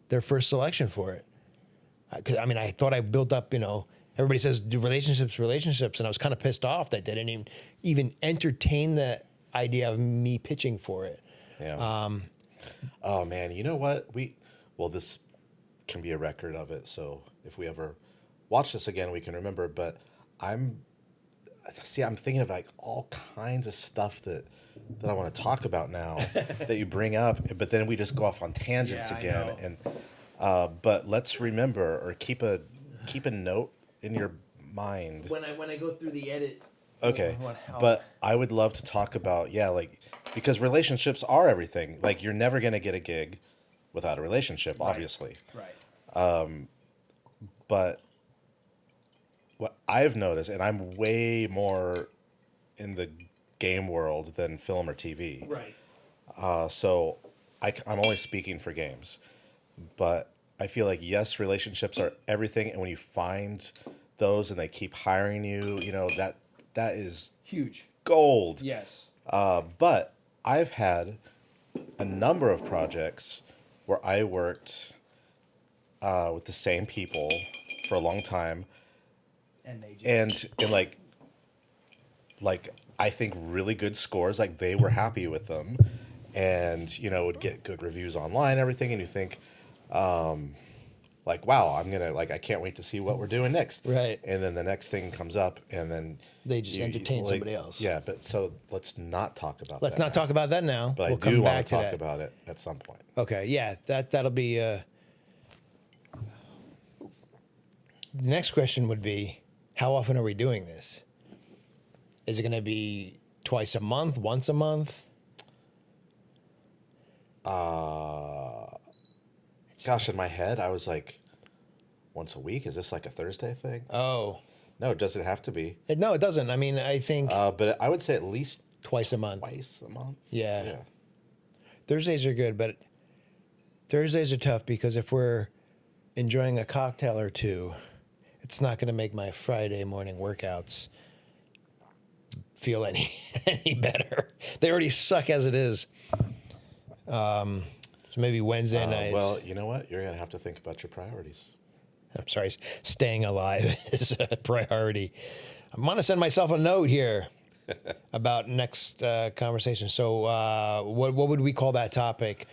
their first selection for it. I thought I built up, everybody says do relationships, and I was kind of pissed off that they didn't even entertain the idea of me pitching for it. Yeah. Oh man, you know what? This can be a record of it. So if we ever watch this again, we can remember. But I'm thinking of like all kinds of stuff that I want to talk about now that you bring up, but then we just go off on tangents again. And but let's remember or keep a note in your mind when I go through the edit. Okay, but I would love to talk about because relationships are everything. Like you're never gonna get a gig without a relationship, obviously. Right. But what I've noticed, and I'm way more in the game world than film or TV. Right. So I'm only speaking for games, but I feel like yes, relationships are everything, and when you find those and they keep hiring you, that is Huge. gold. Yes. But I've had a number of projects where I worked with the same people for a long time, And they just... and like I think really good scores. Like they were happy with them, and would get good reviews online, everything. And you think, like, wow, I can't wait to see what we're doing next. Right. And then the next thing comes up, and then They just entertain somebody else. Yeah, but so let's not talk about Let's that. not talk about that now. But we'll I come do back want to talk that. about it at some point. Okay, yeah, that'll be. The next question would be, how often are we doing this? Is it going to be twice a month, once a month? Gosh, in my head, I was like, once a week. Is this like a Thursday thing? Oh, No, does it have to be? no, it doesn't. I mean, I think But I would say at least twice a month. twice a month. Yeah. Yeah. Thursdays are good, but Thursdays are tough because if we're enjoying a cocktail or two, it's not going to make my Friday morning workouts feel any better. They already suck as it is. So maybe Wednesday nights. Well, you know what? You're going to have to think about your priorities. I'm sorry, staying alive is a priority. I'm going to send myself a note here about next conversation. So what would we call that topic?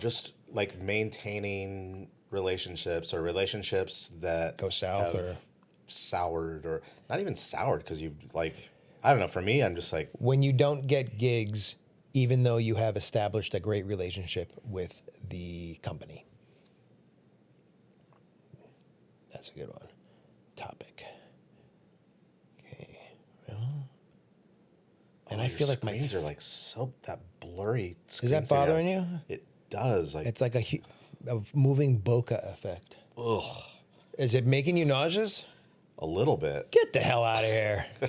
Just like maintaining relationships or relationships that Go south have or- soured or not even soured because you like, I don't know. For me, I'm just like, When you don't get gigs, even though you have established a great relationship with the company. That's a good one. Topic. Okay. Well, and I your feel like my screens are like so that blurry. Is that bothering you? It does. Like, It's like a moving bokeh effect. ugh, Is it making you nauseous? a little bit. Get the hell out of here. Do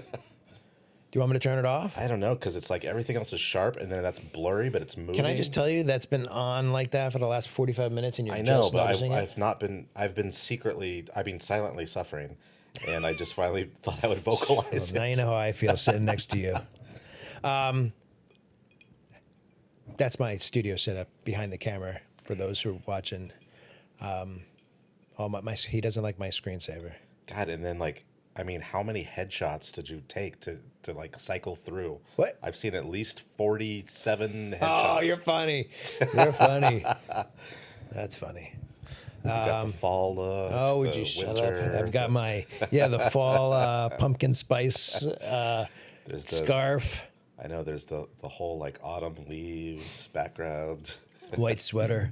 you want me to turn it off? I don't know because it's like everything else is sharp and then that's blurry, but it's moving. Can I just tell you that's been on like that for the last 45 minutes and you're I know, just but noticing it? I've not been. I've been silently suffering, and I just finally thought I would vocalize Now it. you know how I feel sitting next to you. That's my studio setup behind the camera for those who are watching. He doesn't like my screensaver. God, and then like, I mean, how many headshots did you take to like cycle through? What? I've seen at least 47 headshots. Oh, you're funny. You're funny. That's funny. You got the fall look. Oh, would the you shut winter, up? I've got the fall pumpkin spice There's the, scarf, I know there's the whole like autumn leaves background. white sweater.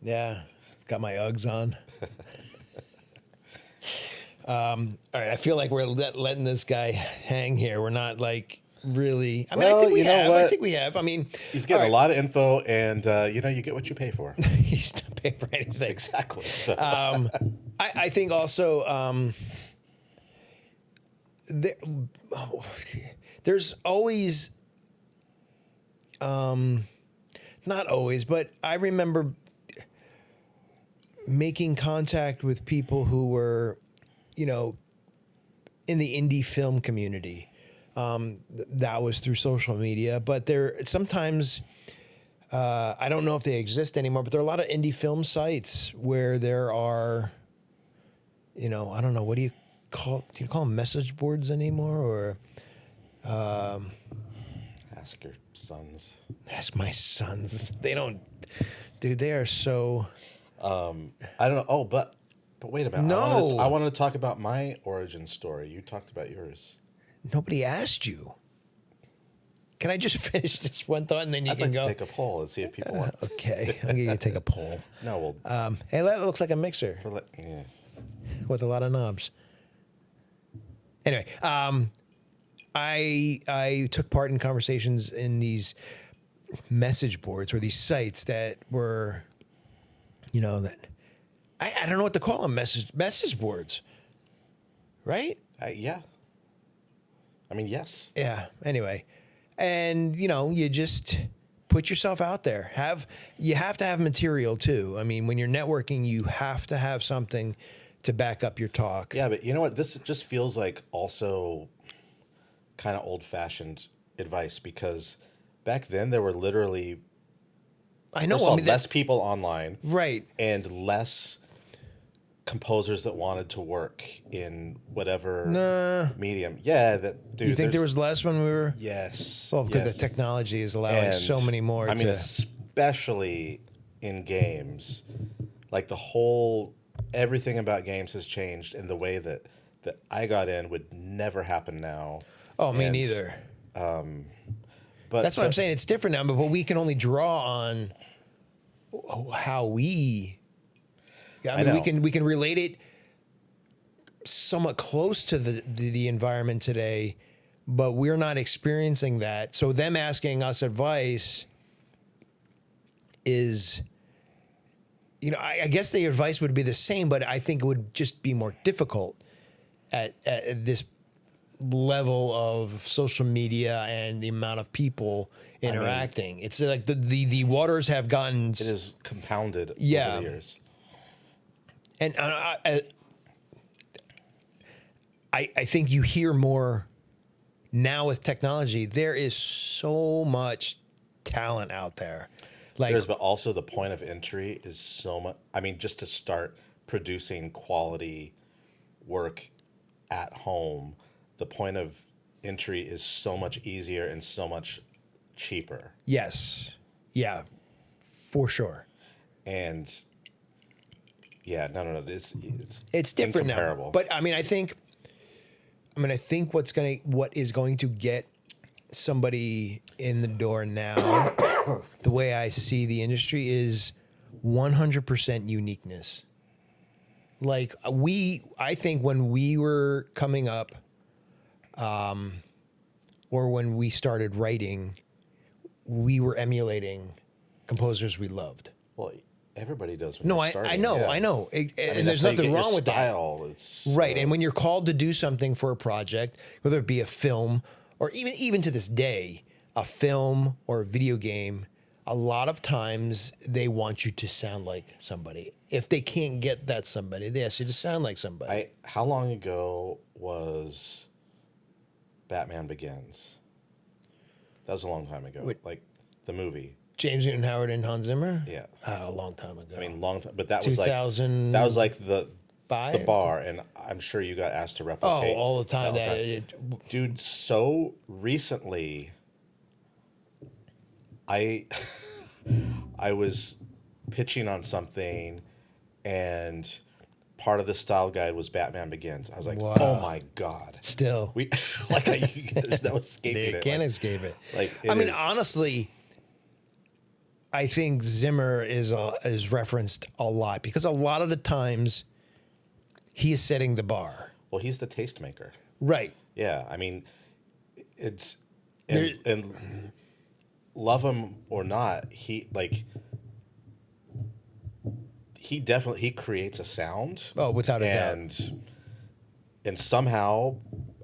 Yeah, got my Uggs on. All right, I feel like we're letting this guy hang here. We're not like really. I mean, Well, I think we you know have. what? I think we have. I mean, He's getting all a lot of info, and you get what you pay for. right, he's not paying for anything. Exactly. So, I think also there's always, not always, but I remember making contact with people who were, in the indie film community. That was through social media, but there sometimes, I don't know if they exist anymore, but there are a lot of indie film sites where there are, I don't know, do you call them message boards anymore? Or ask your sons. ask my sons. They don't, dude, they are so. I don't know. Oh, but wait a minute. No. I wanted to talk about my origin story. You talked about yours. Nobody asked you. Can I just finish this one thought and then you I'd can like go? to take a poll and see if people want. Okay, I'm going to take a poll. No, well, Hey, that looks like a mixer yeah. with a lot of knobs. Anyway, I took part in conversations in these message boards or these sites that were, that I don't know what to call them, message boards, right? Yeah. I mean, yes. Yeah. Anyway, and you just put yourself out there. You have to have material too. I mean, when you're networking, you have to have something to back up your talk. Yeah, but you know what? This just feels like also kind of old-fashioned advice because back then there were literally I know. first of all, I mean, less people online, right. and less composers that wanted to work in whatever medium. Yeah, that dude. You think there there's- was less when we were? Yes. Well, because yes. the technology is allowing And, so many more. I mean, especially in games, like everything about games has changed, and the way that I got in would never happen now. Oh, me And, neither. But That's what I'm saying. It's different now, but we can only draw on how we. I mean, know. we can relate it somewhat close to the environment today, but we're not experiencing that. So them asking us advice is, you know, I guess the advice would be the same, but I think it would just be more difficult at this level of social media and the amount of people interacting. It's like the waters have gotten. It is compounded over Yeah. the years. And I think you hear more now with technology. There is so much talent out there. Like, There's, but also the point of entry is so much. I mean, just to start producing quality work at home, the point of entry is so much easier and so much cheaper. yes, yeah, for sure. And yeah, no. It's different now. incomparable. But I think what is going to get somebody in the door now, the way I see the industry, is 100% uniqueness. Like I think when we were coming up, or when we started writing, we were emulating composers we loved. Well, everybody does. When No, they're I starting, know, yeah. I know. I mean, And there's that's how you nothing get your wrong with that. style. It's Right. And when you're called to do something for a project, whether it be a film or even to this day, a film or a video game, a lot of times they want you to sound like somebody. If they can't get that somebody, they ask you to sound like somebody. How long ago was Batman Begins? That was a long time ago. Wait. Like the movie. James Newton Howard and Hans Zimmer? Yeah. A long time ago. I mean, long time. But that was like 2005? the bar, and I'm sure you got asked to Oh, replicate. all the time. that. Dude, so recently, I was pitching on something, and part of the style guide was Batman Begins. I was like, Wow. oh my god, Still. we there's no escaping They it. can't Like, escape it. like, it I mean, is- honestly, I think Zimmer is referenced a lot because a lot of the times he is setting the bar. well, he's the tastemaker. Right. Yeah, I mean, it's There- and love him or not, he definitely creates a sound. Oh, without a doubt. And somehow,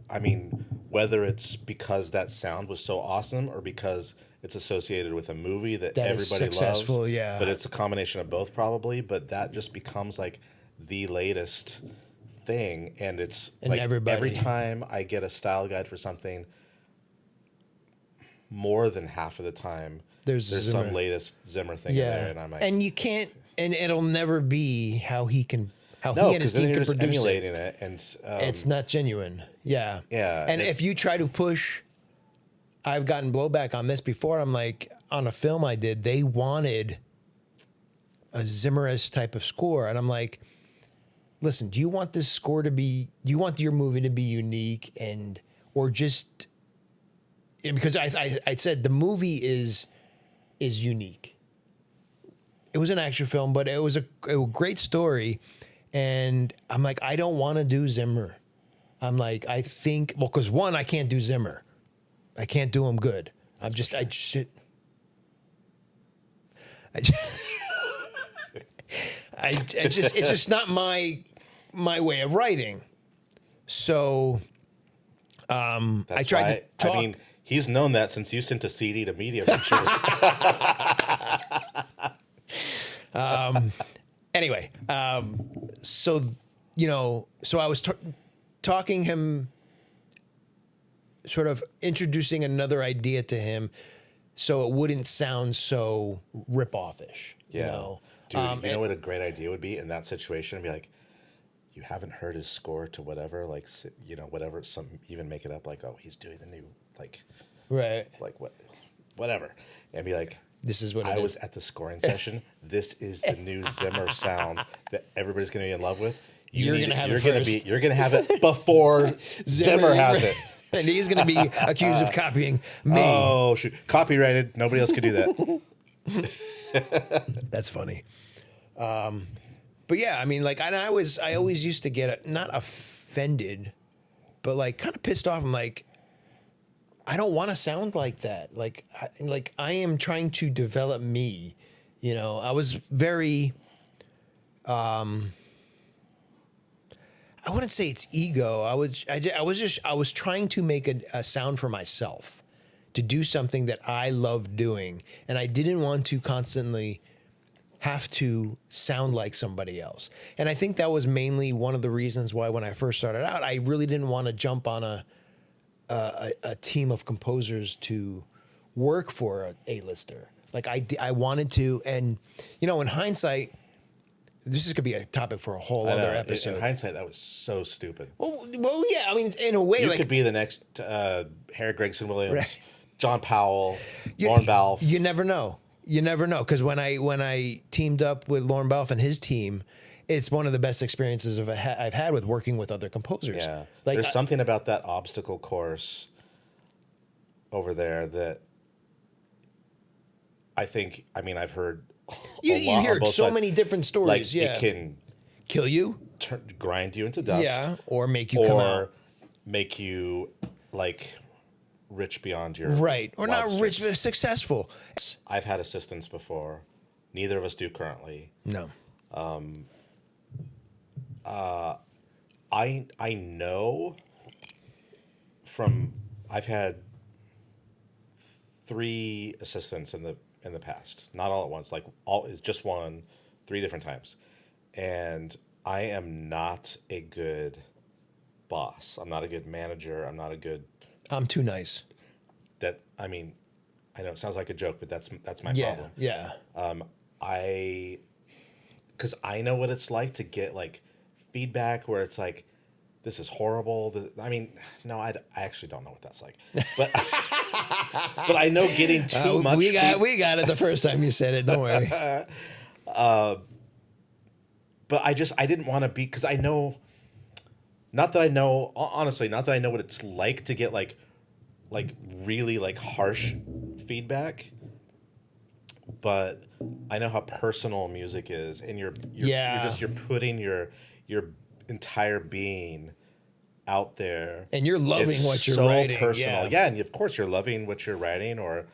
I mean, whether it's because that sound was so awesome or because it's associated with a movie that That is everybody successful, loves, yeah. but it's a combination of both probably. But that just becomes like the latest thing, and it's And like everybody- every time I get a style guide for something, more than half of the time There's some Zimmer. latest Zimmer thing in there, and I'm like, and you can't, and it'll never be how he and no, his because then team you're can just produce it. emulating it, and It's not genuine. Yeah. Yeah, And it- if you try to push, I've gotten blowback on this before. I'm like, on a film I did, they wanted a Zimmer-esque type of score. And I'm like, listen, do you want this score to be, do you want your movie to be unique or just, because I said the movie is unique. It was an action film, but it was a great story. And I'm like, I don't want to do Zimmer. I'm like, I think, well, because one, I can't do Zimmer. I can't do him good. It's just not my way of writing. So, I that's tried why, to talk. I mean, he's known that since you sent a CD to Media Ventures. Anyway, so I was talking him, sort of introducing another idea to him, so it wouldn't sound so rip-off-ish. Yeah. You know? Dude, you know what a great idea would be in that situation? I'd be like, you haven't heard his score to whatever, like, whatever, even make it up, like, oh, he's doing the new, Right. whatever. And be like, This is what it I is. was at the scoring session. This is the new Zimmer sound that everybody's going to be in love with. You're gonna have it You're gonna first. You're going to have it before Zimmer has it. And he's going to be accused of copying me. Oh, shoot. Copyrighted. Nobody else could do that. That's funny. But yeah, I mean, like, I always used to get not offended, but like kind of pissed off. I'm like, I don't want to sound like that. Like I am trying to develop me. I was very I wouldn't say it's ego. I was trying to make a sound for myself, to do something that I love doing, and I didn't want to constantly have to sound like somebody else. And I think that was mainly one of the reasons why when I first started out, I really didn't want to jump on a team of composers to work for an A-lister. Like I wanted to, and you know, in hindsight, this is could be a topic for a whole I know. other episode. In hindsight, that was so stupid. Well, yeah. I mean, in a way, You like could be the next Harry Gregson Williams, Right. John Powell, Lorne Balfe. you never know. You never know, because when I teamed up with Lorne Balfe and his team, it's one of the best experiences I've had with working with other composers. Yeah, like there's something about that obstacle course over there that I think. I mean, I've heard. you a lot hear on both so sides. many different stories. Like Yeah, it can kill you. grind you into dust. Yeah, or make you come or out. make you like rich beyond your Right, or not wildest rich dreams. but successful. I've had assistants before. Neither of us do currently. No. I know from I've had 3 assistants in the past, not all at once, like all it's just one, 3 different times, and I am not a good boss. I'm not a good manager. I'm not a good I'm too nice. I mean, I know it sounds like a joke, but that's my Yeah, problem. yeah. Because I know what it's like to get like feedback where it's like, this is horrible. I mean, no, I actually don't know what that's like, but but I know getting too much. We got it the first time you said it. Don't worry. But I didn't want to be, because I know, not that I know, honestly, not that I know what it's like to get like really like harsh feedback, but I know how personal music is, and you're putting your entire being out there, And you're loving It's what you're so writing. personal. Yeah. Yeah, and of course you're loving what you're writing, or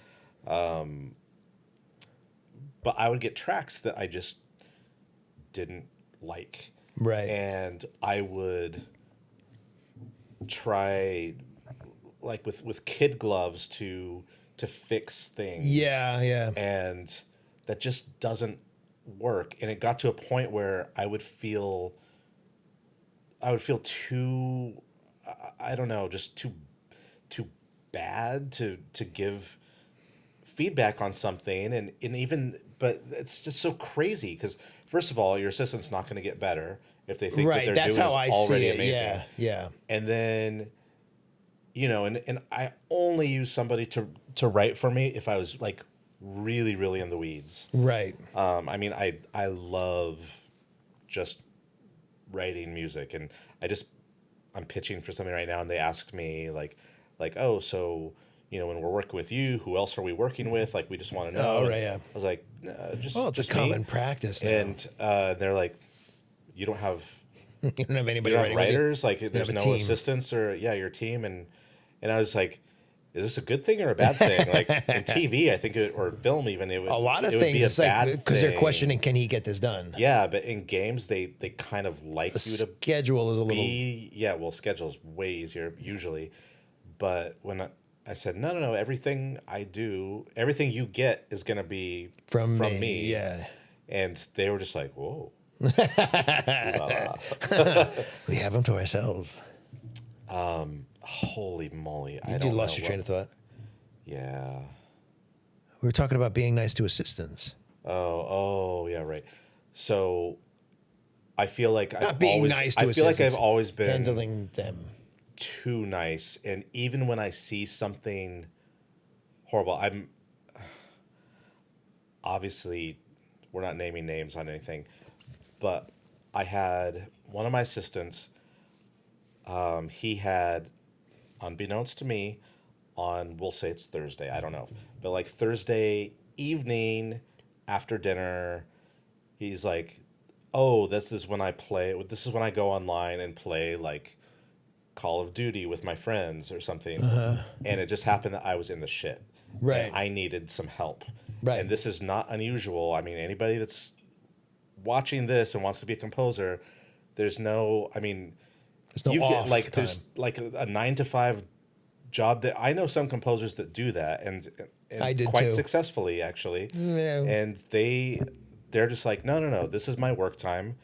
but I would get tracks that I just didn't like, Right. and I would try like with kid gloves to fix things. Yeah, yeah. And that just doesn't work. And it got to a point where I would feel too, I don't know, just too bad to give feedback on something, and even, but it's just so crazy, because first of all, your assistant's not going to get better if they think what Right. they're That's doing how is I already see it. amazing. Yeah, yeah. And then, you know, and I only use somebody to write for me if I was like really, really in the weeds. Right. I mean, I love just writing music, and I'm pitching for something right now, and they asked me like, oh, so, you know, when we're working with you, who else are we working with? Like, we just want to know. Oh, And right, yeah. I was like, just Well, it's just a common me. practice now. And they're like, you don't have You don't have anybody you don't have writing with you? writers, like there's have a no team. assistants, or your team, and I was like, is this a good thing or a bad thing? Like in TV, I think or film even, it would A lot of it would things, be a it's like, bad because they're thing. questioning, can he get this done? Yeah, but in games, they kind of like The you to schedule is a little. well, schedule's way easier usually, but when I said no, everything I do, everything you get is gonna be From me, yeah. and they were just like, whoa. We have them to ourselves. Holy moly! I You don't lost know your train of thought. Yeah. We were talking about being nice to assistants. Oh, yeah, right. So, I feel like Not being nice to I feel like assistants, I've always been handling them. too nice, and even when I see something horrible, I'm obviously, we're not naming names on anything, but I had one of my assistants. He had, unbeknownst to me, we'll say it's Thursday, I don't know, but like Thursday evening after dinner, he's like, oh, this is when I go online and play like Call of Duty with my friends or something. And it just happened that I was in the shit. Right. And I needed some help. Right. And this is not unusual. I mean, anybody that's watching this and wants to be a composer, there's no, I mean, There's no you've off got, like time. there's like a 9 to 5 job that I know some composers that do that and I did quite too. successfully actually. Yeah. And they're just like, no, this is my work time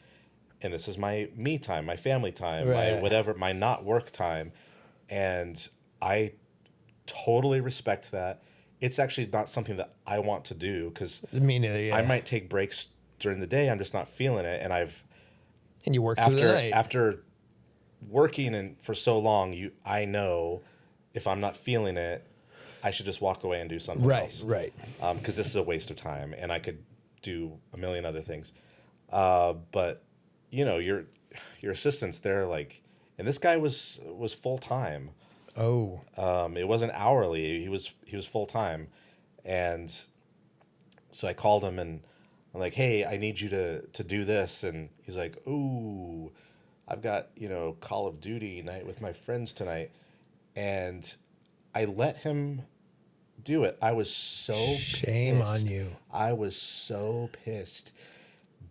and this is my me time, my family time, my Right. whatever, my not work time. And I totally respect that. It's actually not something that I want to do because Me neither. Yeah. I might take breaks during the day. I'm just not feeling it. And And you work through the night. after working for so long, I know if I'm not feeling it, I should just walk away and do something else. Right. Because this is a waste of time, and I could do a million other things. But your assistants, they're like, and this guy was full time. Oh. It wasn't hourly. He was full time, and so I called him and I'm like, hey, I need you to do this, and he's like, ooh, I've got Call of Duty night with my friends tonight, and I let him do it. I was so Shame pissed. on you. I was so pissed,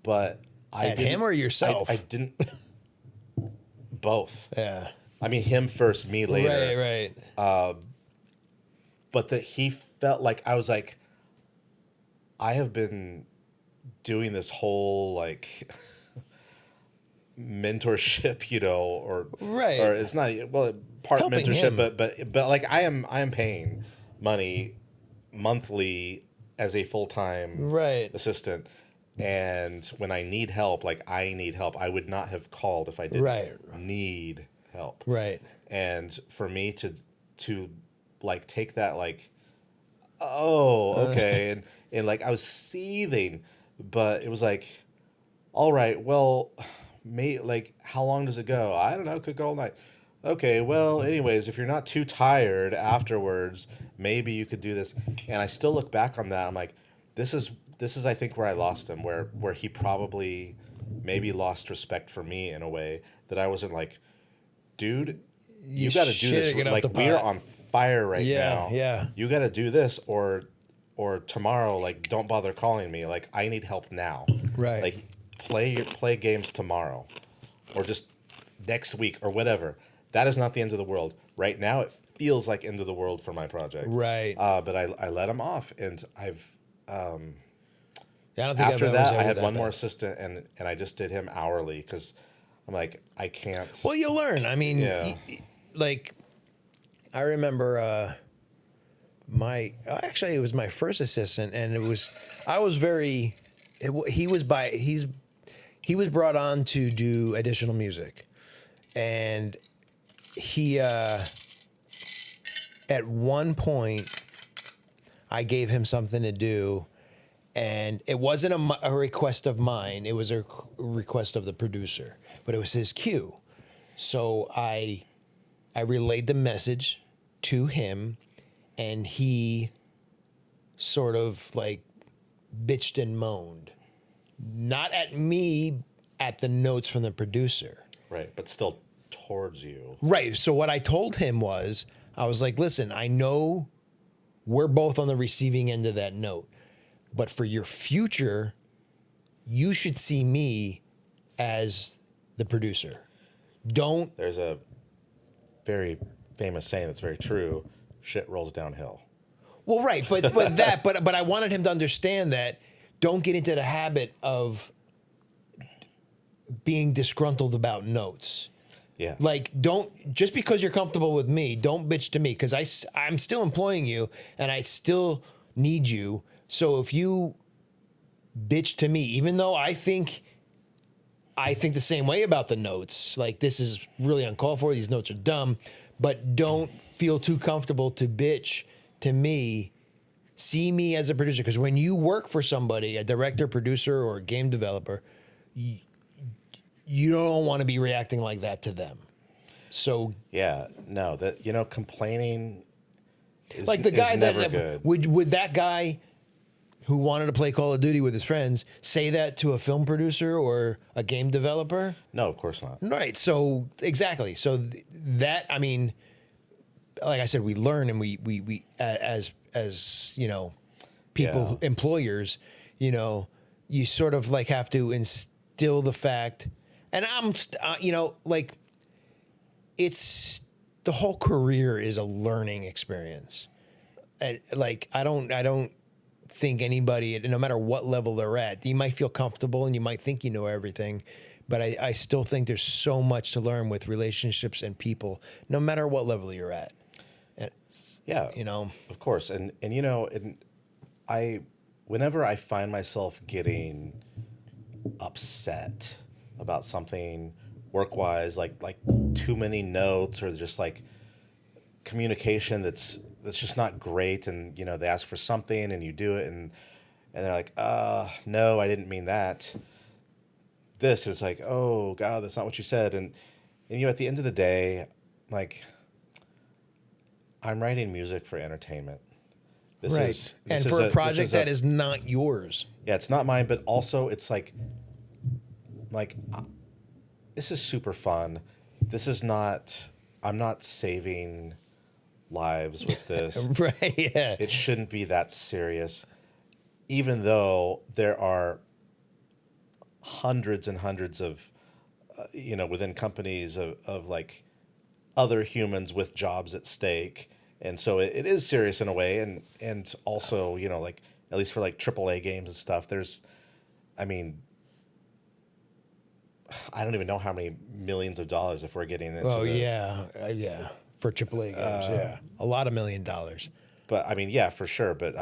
but I At didn't, him or yourself? I didn't. Both. Yeah. I mean, him first, me later. Right. But that he felt like I was like, I have been doing this whole like mentorship, or Right. or it's not part Helping mentorship, him. but like I am paying money monthly as a full time Right. assistant, and when I need help, like I need help, I would not have called if I didn't Right. need help. Right. And for me to like take that like, oh, okay, and like I was seething, but it was like, all right, well, like how long does it go? I don't know, could go all night. Okay, well, anyways, if you're not too tired afterwards, maybe you could do this. And I still look back on that. I'm like, this is I think where I lost him, where he probably maybe lost respect for me in a way that I wasn't like, dude, you got to do shoulda this. get off Like the we're pot. on fire right now. Yeah. You got to do this, or tomorrow, like don't bother calling me. Like I need help now. Right. Like play games tomorrow, or just next week or whatever. That is not the end of the world. Right now, it feels like end of the world for my project. Right. But I let him off, and Yeah, I don't think after I've ever that I had had that one more bad. assistant, and I just did him hourly because I'm like I can't. Well, you learn. I mean, Yeah. like, I remember actually it was my first assistant, and I was very. He was brought on to do additional music, and he at one point I gave him something to do. And it wasn't a request of mine. It was a request of the producer, but it was his cue. So I relayed the message to him, and he sort of like bitched and moaned, not at me, at the notes from the producer. Right, but still towards you. Right. So what I told him was, I was like, listen, I know we're both on the receiving end of that note. But for your future, you should see me as the producer. Don't. There's a very famous saying that's very true: "Shit rolls downhill." Well, right, but I wanted him to understand that. Don't get into the habit of being disgruntled about notes. Yeah. Like, don't, just because you're comfortable with me, don't bitch to me, because I'm still employing you and I still need you. So if you bitch to me, even though I think the same way about the notes, like this is really uncalled for, these notes are dumb, but don't feel too comfortable to bitch to me. See me as a producer, because when you work for somebody, a director, producer, or a game developer, you don't want to be reacting like that to them. So Yeah, no, that complaining is like the guy is never good. Would that guy who wanted to play Call of Duty with his friends say that to a film producer or a game developer? No, of course not. Right. So exactly. So that, I mean, like I said, we learn, and we as people, Yeah. employers, you sort of like have to instill the fact, and like it's the whole career is a learning experience. And like, I don't think anybody, no matter what level they're at, you might feel comfortable and you might think you know everything, but I still think there's so much to learn with relationships and people, no matter what level you're at. And, Yeah, of course. And whenever I find myself getting upset about something work-wise, like too many notes or just like communication that's just not great, and they ask for something and you do it and they're like, no, I didn't mean that. This is like, oh God, that's not what you said. And at the end of the day, like, I'm writing music for entertainment. This and is for a project that is not yours. Yeah, it's not mine, but also it's like this is super fun. This is not, I'm not saving lives with this. Right, yeah. It shouldn't be that serious, even though there are hundreds and hundreds of, within companies of like other humans with jobs at stake. And so it is serious in a way. And also, like, at least for like AAA games and stuff, I don't even know how many millions of dollars if we're getting into yeah. For AAA games, yeah. A lot of $1 million. But I mean, yeah, for sure. But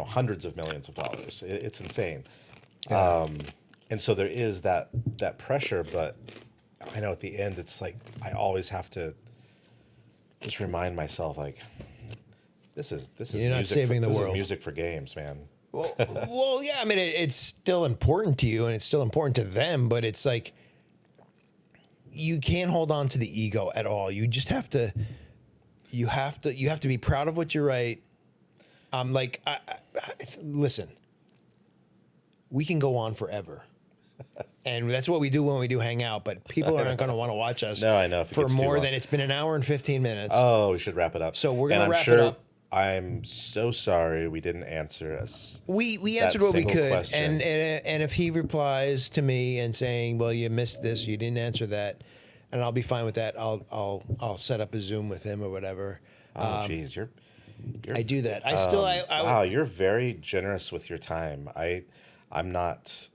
hundreds of millions of dollars. It's insane. Yeah. And so there is that pressure, but I know at the end, it's like, I always have to just remind myself, like, this is You're not saving the world. Is music for games, man. Well, yeah. I mean, it's still important to you, and it's still important to them. But it's like you can't hold on to the ego at all. You just have to. You have to be proud of what you write. Listen. We can go on forever. And that's what we do when we do hang out, but people aren't going to want to watch us No, I know. for more than it's been an hour and 15 minutes. Oh, we should wrap it up. So we're going to wrap it up. I'm so sorry we didn't answer us. We answered what we could, question. and if he replies to me and saying, "Well, you missed this, you didn't answer that," and I'll be fine with that. I'll set up a Zoom with him or whatever. Oh, geez, I do that. Wow, you're very generous with your time. I'm not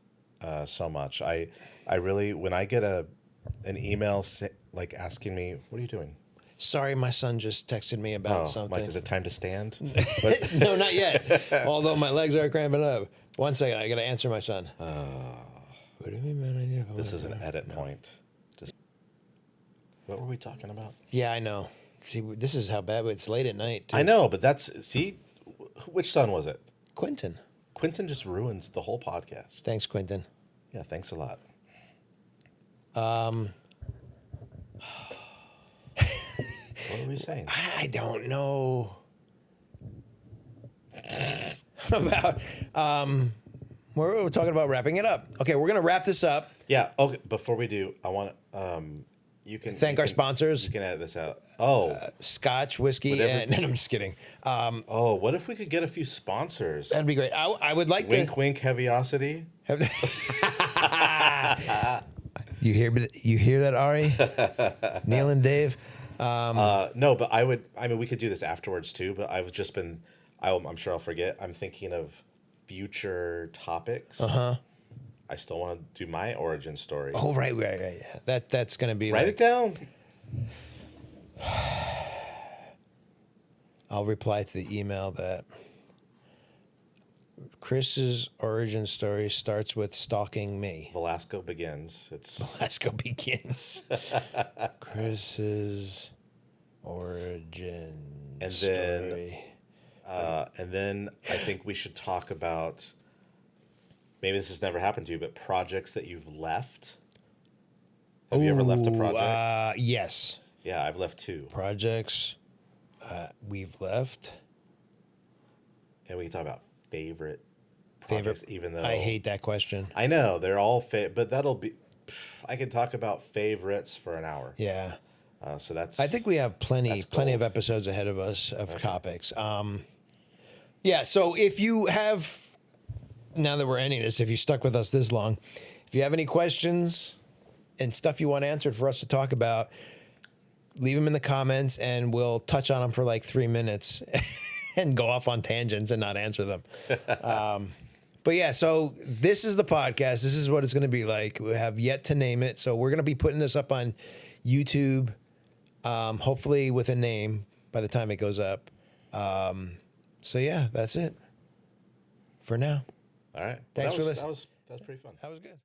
so much. I really, when I get an email like asking me, "What are you doing?" Sorry, my son just texted me about something. Mike, is it time to stand? No, not yet. Although my legs are cramping up. 1 second, I got to answer my son. What do you mean, man? This is an edit point. What were we talking about? Yeah, I know. See, this is how bad. It's late at night, too. I know, but which son was it? Quentin. Quentin just ruins the whole podcast. Thanks, Quentin. Yeah, thanks a lot. What were we saying? I don't know. About we're talking about wrapping it up. Okay, we're gonna wrap this up. Yeah. Okay. Before we do, I want you can thank our sponsors. You can edit this out. Oh, Scotch, whiskey, and I'm just kidding. What if we could get a few sponsors? That'd be great. I would like wink, wink, heavyosity. You hear that, Ari? Neil and Dave. No, but we could do this afterwards too, but I've just been, I'm sure I'll forget. I'm thinking of future topics. I still want to do my origin story. Oh, right. Yeah. That's going to be Write it down. I'll reply to the email that Chris's origin story starts with stalking me. Velasco begins. Chris's origin story. And then I think we should talk about, maybe this has never happened to you, but projects that you've left. Have you ever left a project? Yes. Yeah, I've left 2. Projects we've left. And we can talk about favorite projects, even though... I hate that question. I know, they're all... but that'll be... I could talk about favorites for an hour. Yeah. So that's... I think we have plenty of episodes ahead of us of topics. Yeah, so if you have now that we're ending this, if you stuck with us this long, if you have any questions and stuff you want answered for us to talk about, leave them in the comments and we'll touch on them for like 3 minutes and go off on tangents and not answer them. But yeah, so this is the podcast. This is what it's going to be like. We have yet to name it. So we're going to be putting this up on YouTube, hopefully with a name by the time it goes up. So yeah, that's it for now. All right. Thanks for listening. That was pretty fun. That was good.